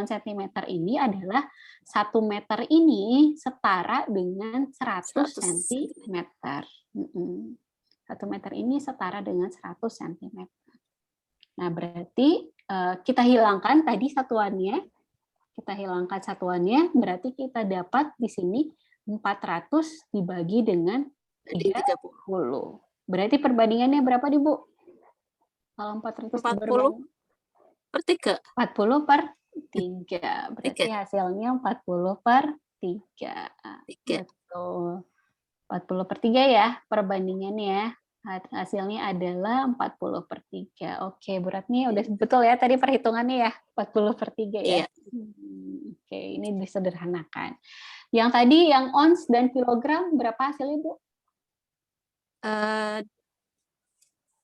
sentimeter ini adalah 1 meter ini setara dengan 100 sentimeter. 1 meter ini setara dengan 100 sentimeter. Nah, berarti kita hilangkan tadi satuannya. Berarti kita dapat di sini 400 dibagi dengan 30. Berarti perbandingannya berapa nih, Bu? Kalau 400 per 3. 40 per 3. Berarti hasilnya 40 per 3. Betul. 40 per 3 ya perbandingannya. Hasilnya adalah 40 per 3. Oke, beratnya udah betul ya tadi perhitungannya ya, 40 per 3 ya. Iya. Oke, ini disederhanakan. Yang tadi yang ons dan kilogram berapa hasilnya, Bu?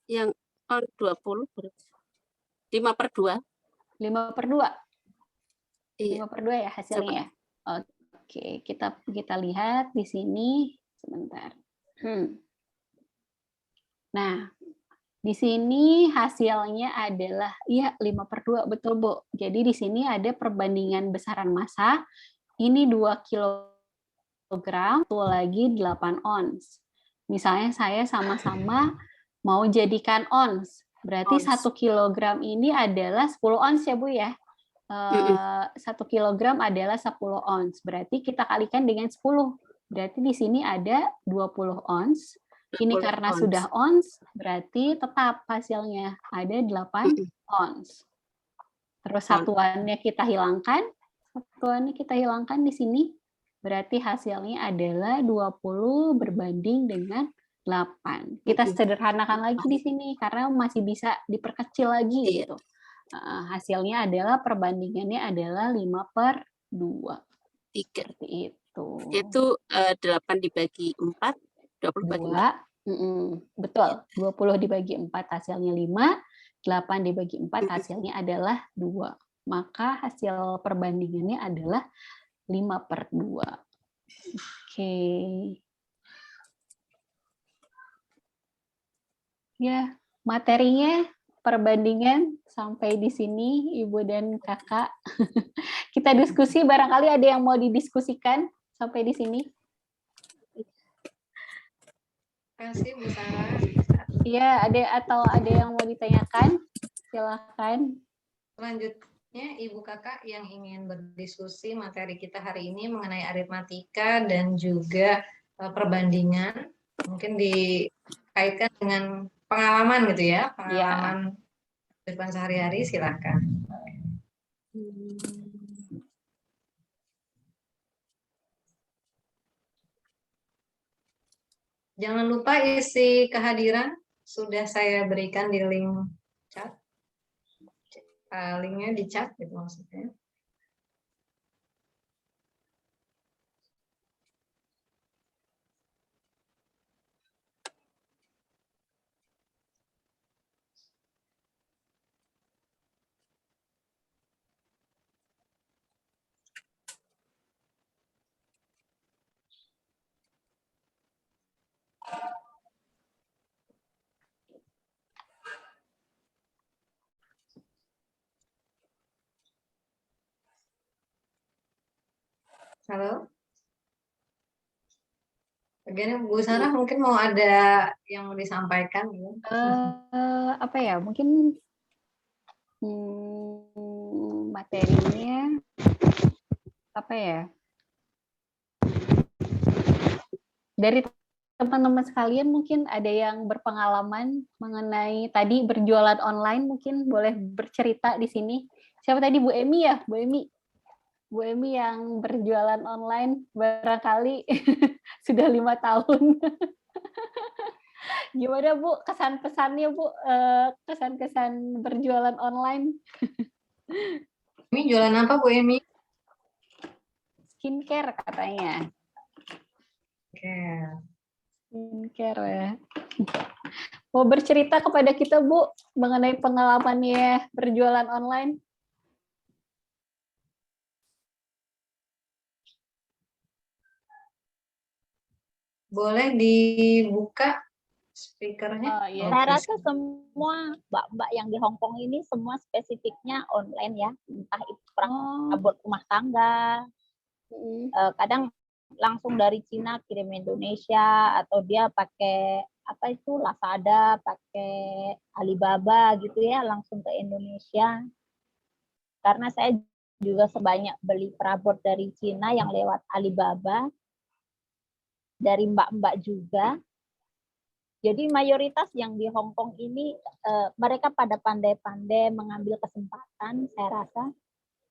Yang on 20 5 per 2. 5 per 2? Iya. 5 per 2 ya hasilnya ya? Oke, kita lihat di sini sebentar. Nah, di sini hasilnya adalah ya 5 per 2, betul, Bu. Jadi di sini ada perbandingan besaran massa, ini 2 kilogram, satu lagi 8 ons. Misalnya saya sama-sama mau jadikan ons, berarti 1 kilogram ini adalah 10 ons ya, Bu ya. 1 kilogram adalah 10 ons, berarti kita kalikan dengan 10. Berarti di sini ada 20 ons. Ini karena sudah ons, berarti tetap hasilnya ada 8 ons. Terus satuannya kita hilangkan di sini, berarti hasilnya adalah 20 berbanding dengan 8. Kita sederhanakan lagi di sini, karena masih bisa diperkecil lagi gitu. Hasilnya adalah perbandingannya adalah 5 per 2. Seperti itu. Itu 8 dibagi 4. 20 dibagi 4. Betul, 20 dibagi 4 hasilnya 5, 8 dibagi 4 hasilnya adalah 2. Maka hasil perbandingannya adalah 5 per 2. Oke. Ya, materinya perbandingan sampai di sini, Ibu dan Kakak. Kita diskusi, barangkali ada yang mau didiskusikan sampai di sini. Terima kasih, Bu Sarah. Iya, ada yang mau ditanyakan? Silakan. Selanjutnya, Ibu Kakak yang ingin berdiskusi materi kita hari ini mengenai aritmatika dan juga perbandingan, mungkin dikaitkan dengan pengalaman gitu ya, pengalaman kehidupan sehari-hari, silakan. Jangan lupa isi kehadiran, sudah saya berikan di link chat. Linknya di chat gitu maksudnya. Halo. Bagian Bu Sarah mungkin mau ada yang mau disampaikan ya? Apa ya? Mungkin materinya apa ya? Dari teman-teman sekalian mungkin ada yang berpengalaman mengenai tadi berjualan online, mungkin boleh bercerita di sini. Siapa tadi, Bu Emi ya? Bu Emi yang berjualan online barangkali sudah 5 tahun. Gimana Bu kesan-pesannya Bu, kesan-kesan berjualan online? Ini jualan apa Bu Emi? Skincare katanya. Oke. Skincare ya. Mau bercerita kepada kita Bu mengenai pengalamannya berjualan online? Boleh dibuka speakernya? Iya. Saya rasa semua mbak-mbak yang di Hong Kong ini semua spesifiknya online ya, entah itu perabot rumah tangga, kadang langsung dari Cina kirim Indonesia, atau dia pakai apa itu Lazada, pakai Alibaba gitu ya, langsung ke Indonesia. Karena saya juga sebanyak beli perabot dari Cina yang lewat Alibaba, dari mbak-mbak juga. Jadi mayoritas yang di Hong Kong ini mereka pada pandai-pandai mengambil kesempatan, saya rasa.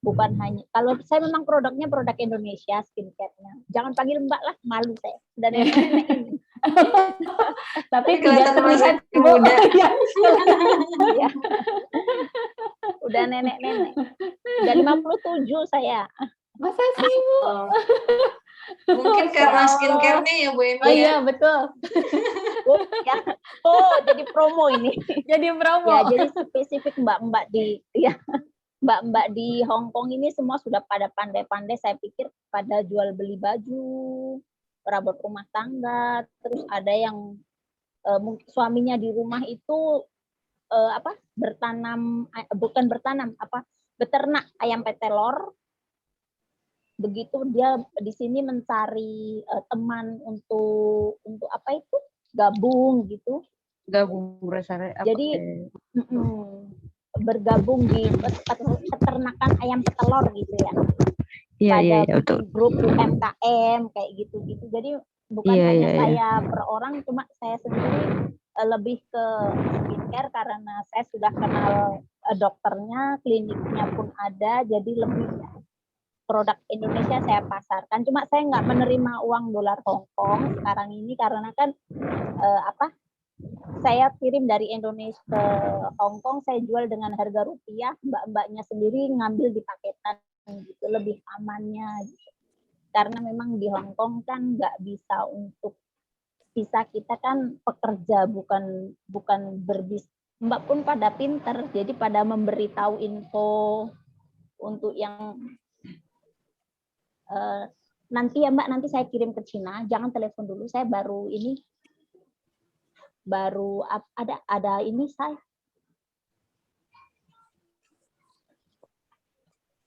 Bukan hanya, kalau saya memang produknya produk Indonesia, skincare-nya. Jangan panggil mbak lah, malu saya. Sudah nenek-nenek ini. Tapi tidak terlihat muda. Ya. Udah nenek-nenek. Udah 57 saya. Masa sih Bu? Mungkin karena skincare-nya ya Bu Emi. Oh iya, betul. Ya. Oh, jadi promo ini. Jadi promo. Ya, jadi spesifik mbak-mbak di ya. Mbak-mbak di Hong Kong ini semua sudah pada pandai-pandai, saya pikir pada jual beli baju, perabot rumah tangga, terus ada yang mungkin suaminya di rumah itu beternak ayam petelor. Begitu dia di sini mencari teman untuk apa itu gabung gitu. Gabung bersama. Jadi bergabung di peternakan ayam petelor gitu ya. Iya, Pada betul. grup UMKM kayak gitu-gitu. Jadi bukan hanya saya per orang, cuma saya sendiri lebih ke skincare karena saya sudah kenal dokternya, kliniknya pun ada, jadi lebih produk Indonesia saya pasarkan. Cuma saya nggak menerima uang dolar Hong Kong sekarang ini karena kan saya kirim dari Indonesia ke Hong Kong, saya jual dengan harga rupiah, mbak-mbaknya sendiri ngambil di paketan gitu, lebih amannya gitu. Karena memang di Hong Kong kan nggak bisa untuk kita kan pekerja, bukan berbisnis. Mbak pun pada pinter, jadi pada memberitahu info untuk yang nanti ya Mbak, nanti saya kirim ke Cina, jangan telepon dulu, saya baru ada ini saya.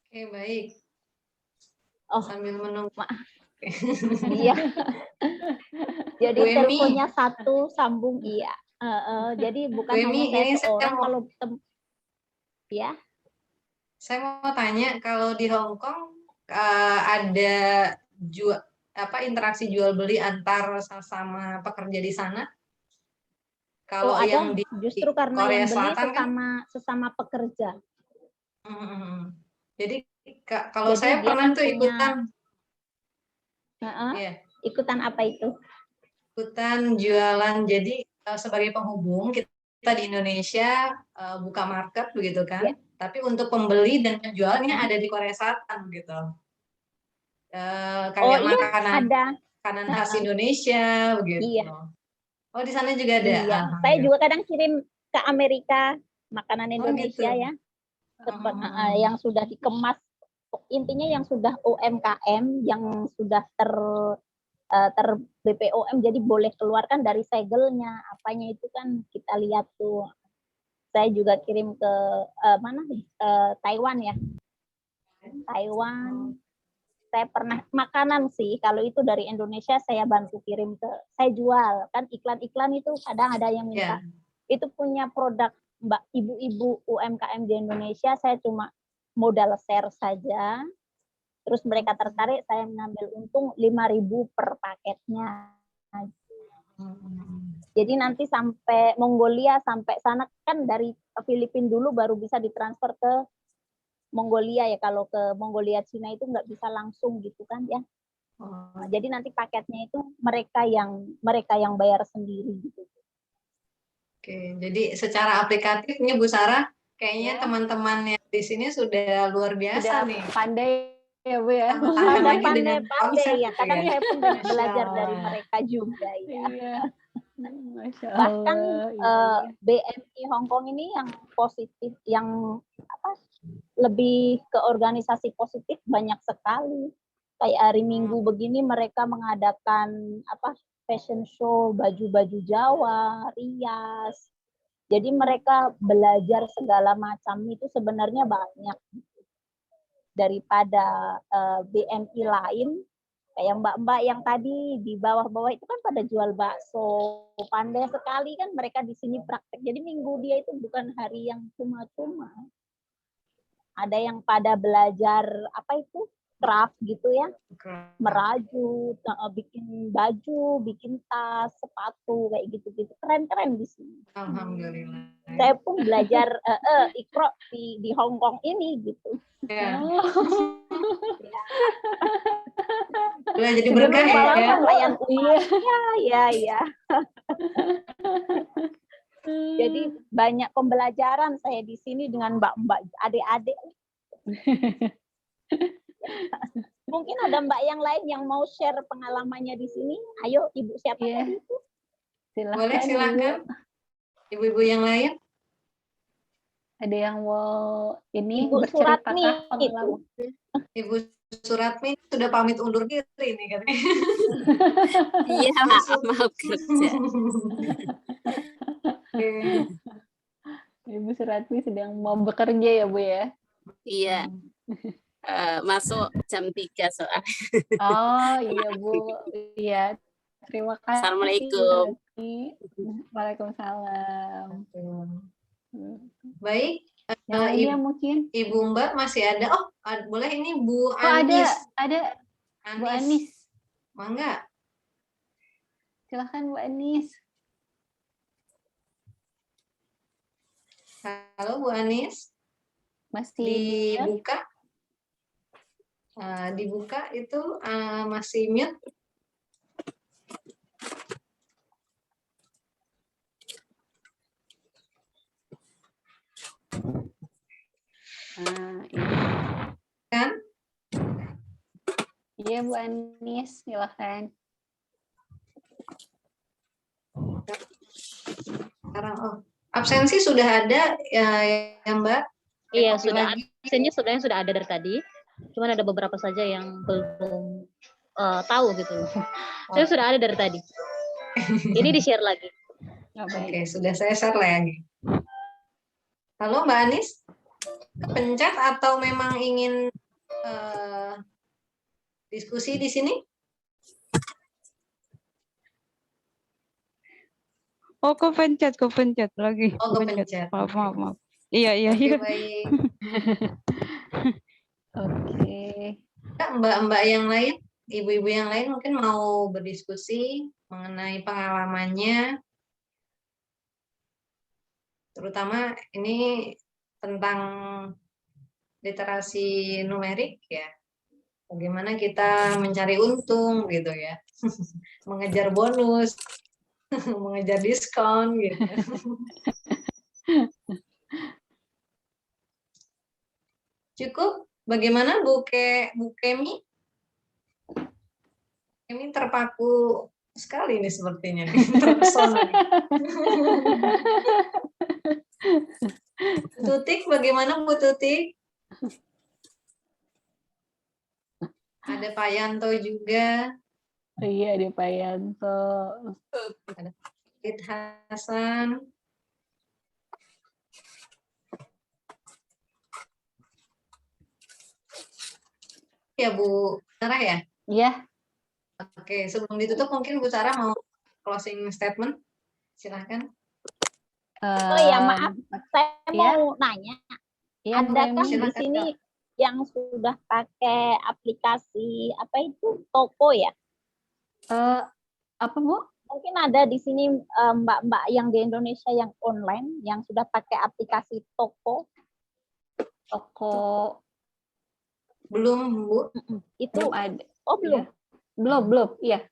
Oke, baik. Oh, sambil menunggu. Iya. Jadi teleponnya satu sambung iya. Jadi bukan hanya saya seorang kalau ya. Saya mau tanya, kalau di Hong Kong ada interaksi jual beli antar sesama pekerja di sana? Kalau ada, yang di justru karena Korea yang beli Selatan sesama pekerja. Jadi kalau saya pernah tuh ikutan. Ikutan apa itu? Ikutan jualan. Jadi sebagai penghubung kita di Indonesia buka market begitu kan. Yeah. Tapi untuk pembeli dan penjualnya ada di Korea Selatan gitu. Kayak makanan khas Indonesia begitu. Iya. Oh, di sana juga ada. Iya. Saya juga kadang kirim ke Amerika makanan Indonesia ya. Yang sudah dikemas, intinya yang sudah UMKM, yang sudah ter BPOM, jadi boleh keluarkan dari segelnya, apanya itu kan kita lihat tuh. Saya juga kirim ke Taiwan ya. Taiwan. saya pernah makanan sih, kalau itu dari Indonesia saya bantu kirim saya jual. Kan iklan-iklan itu kadang ada yang minta. Itu punya produk Mbak ibu-ibu UMKM di Indonesia, saya cuma modal share saja. Terus mereka tertarik, saya mengambil untung 5.000 per paketnya. Jadi nanti sampai Mongolia, sampai sana kan dari Filipina dulu baru bisa ditransfer ke Mongolia ya. Kalau ke Mongolia Cina itu nggak bisa langsung gitu kan ya. Jadi nanti paketnya itu mereka yang bayar sendiri gitu. Oke, jadi secara aplikatif nih Bu Sarah, kayaknya teman-teman yang di sini sudah luar biasa nih. Pandai ya Bu ya. Pandai ya. Kadang saya pun belajar dari mereka juga ya. Iya. Masya Bahkan Allah. BNI Hong Kong ini yang positif, yang lebih ke organisasi positif banyak sekali. Kayak hari Minggu begini mereka mengadakan fashion show, baju-baju Jawa, rias. Jadi mereka belajar segala macam itu sebenarnya banyak daripada BNI lain. Kayak mbak-mbak yang tadi di bawah-bawah itu kan pada jual bakso, pandai sekali kan mereka di sini praktek. Jadi minggu dia itu bukan hari yang cuma-cuma. Ada yang pada belajar craft gitu ya, merajut, bikin baju, bikin tas, sepatu kayak gitu-gitu, keren-keren di sini. Alhamdulillah. Saya pun belajar ikro di Hong Kong ini gitu. Ya. Udah jadi berkah ya. Pelayan ya. Jadi banyak pembelajaran saya di sini dengan mbak-mbak, adik-adik. Mungkin ada mbak yang lain yang mau share pengalamannya di sini. Ayo, Ibu siapa tadi itu? Boleh, silakan. Ibu-ibu yang lain. Ada yang mau ini Ibu Suratmi itu. Ibu Suratmi sudah pamit undur diri nih katanya. Iya, maaf kerja. Ibu Suratmi sedang mau bekerja ya Bu ya? Iya. Masuk jam 3 soal. Oh iya Bu. Iya. Terima kasih. Assalamualaikum. Waalaikumsalam. Baik. Mungkin Ibu Mbak masih ada. Oh, boleh ini Bu Anis. Ada. Bu Anis. Mangga. Silahkan Bu Anis. Halo Bu Anis. Masih dibuka. Dibuka itu masih mute. Kan? Iya Bu Anis, silakan. Sekarang absensi sudah ada ya Mbak? Iya, sudah. Absennya sudah ada dari tadi. Cuman ada beberapa saja yang belum tahu gitu. Saya sudah ada dari tadi. Ini di-share lagi. Oke, sudah saya share lagi. Halo Mbak Anis, pencet atau memang ingin diskusi di sini? Oh, kok pencet lagi. Oh, kepencet. Maaf. Iya. Oke, baik. Oke. Mbak-mbak yang lain, ibu-ibu yang lain mungkin mau berdiskusi mengenai pengalamannya, terutama ini tentang literasi numerik ya. Bagaimana kita mencari untung gitu ya. Mengejar bonus, mengejar diskon gitu. Cukup? Bagaimana Bu Kemi? Kemi terpaku sekali nih sepertinya nih, terpesona. Bu Tutik, bagaimana Bu Tutik? Ada Pak Yanto juga. Iya, ada Pak Yanto. Ada Fit Hasan. Ya Bu Sarah ya? Iya. Oke, sebelum ditutup mungkin Bu Sarah mau closing statement. Silahkan. Oh ya, maaf, saya mau nanya. Ya, Adakah di sini yang sudah pakai aplikasi apa itu Toko ya? Apa Bu? Mungkin ada di sini mbak-mbak yang di Indonesia yang online yang sudah pakai aplikasi Toko. Belum Bu? Itu belum ada. Oh belum. Ya. Belum. Iya.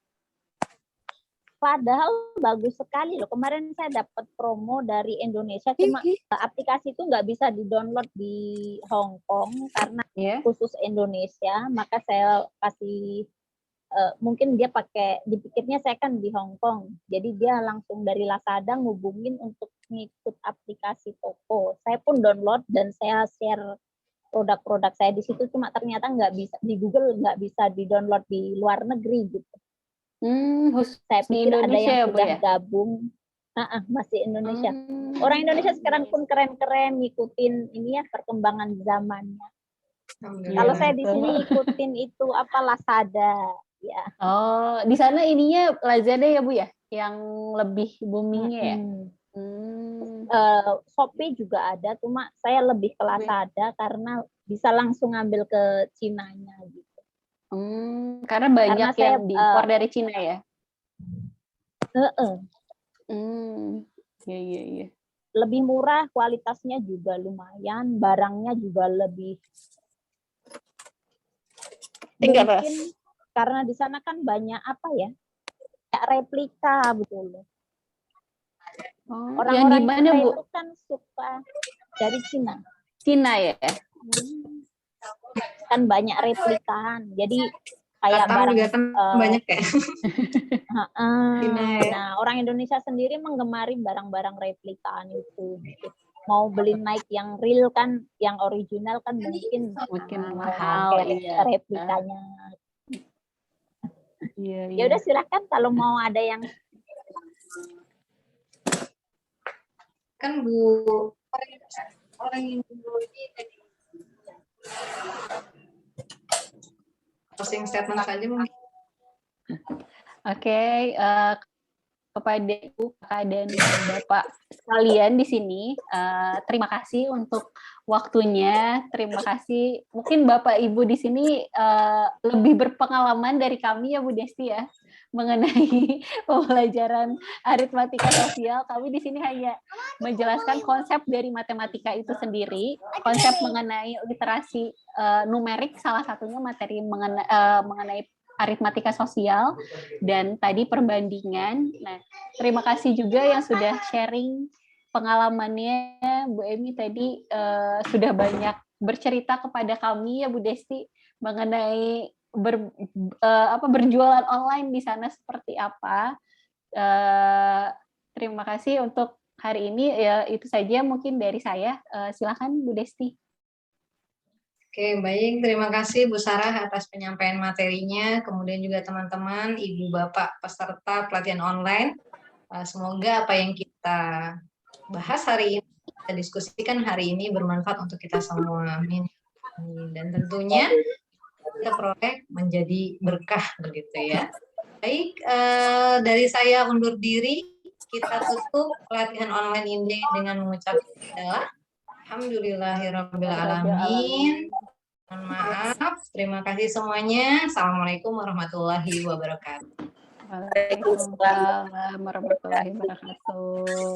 Padahal bagus sekali loh. Kemarin saya dapat promo dari Indonesia, cuma aplikasi itu nggak bisa di-download di Hong Kong karena khusus Indonesia. Maka saya kasih, mungkin dia pakai, dipikirnya saya kan di Hong Kong. Jadi dia langsung dari Lazada ngubungin untuk ngikut aplikasi Toko. Saya pun download dan saya share produk-produk saya di situ, cuma ternyata nggak bisa, di Google nggak bisa di-download di luar negeri gitu. Saya pikir ada yang sudah gabung, masih Indonesia. Orang Indonesia sekarang pun keren-keren ngikutin ini ya perkembangan zamannya. Kalau saya di sini ngikutin itu apa Lazada, ya. Oh, di sana ininya Lazada ya Bu ya, yang lebih boomingnya ya. Shopee juga ada, cuma saya lebih ke Lazada karena bisa langsung ngambil ke Cinanya gitu. Karena banyak yang diimpor dari Cina ya. Iya. Lebih murah, kualitasnya juga lumayan, barangnya juga lebih. Mungkin karena di sana kan banyak apa ya, kayak replika betul. Orang-orang Cina itu kan suka dari Cina. Cina ya. Kan banyak replikaan, jadi kayak barang banyak ya. Nah, orang Indonesia sendiri menggemari barang-barang replikaan itu. Mau beli Nike yang real kan, yang original kan mungkin mahal replikanya. Iya. Ya udah silakan kalau mau ada yang kan Bu orang Indonesia tadi closing statement saja mungkin. Oke, kepada Ibu, Kakak, dan Bapak sekalian di sini, terima kasih untuk waktunya. Terima kasih. Mungkin Bapak Ibu di sini lebih berpengalaman dari kami ya Bu Desti ya, mengenai pembelajaran aritmatika sosial. Kami di sini hanya menjelaskan konsep dari matematika itu sendiri, konsep mengenai literasi numerik, salah satunya materi mengenai aritmatika sosial, dan tadi perbandingan. Nah, terima kasih juga yang sudah sharing pengalamannya. Bu Emi tadi sudah banyak bercerita kepada kami ya Bu Desti mengenai berjualan online di sana seperti apa. Terima kasih untuk hari ini. Ya, itu saja mungkin dari saya. Silakan Bu Desti. Oke, baik. Terima kasih Bu Sarah atas penyampaian materinya. Kemudian juga teman-teman, Ibu, Bapak, peserta pelatihan online. Semoga apa yang kita bahas hari ini, kita diskusikan hari ini bermanfaat untuk kita semua. Amin. Dan tentunya kita peroleh menjadi berkah begitu ya. Baik, dari saya undur diri. Kita tutup pelatihan online ini dengan mengucapkan Alhamdulillahirrabbilalamin. Mohon maaf. Terima kasih semuanya. Assalamualaikum warahmatullahi wabarakatuh. Waalaikumsalam warahmatullahi wabarakatuh.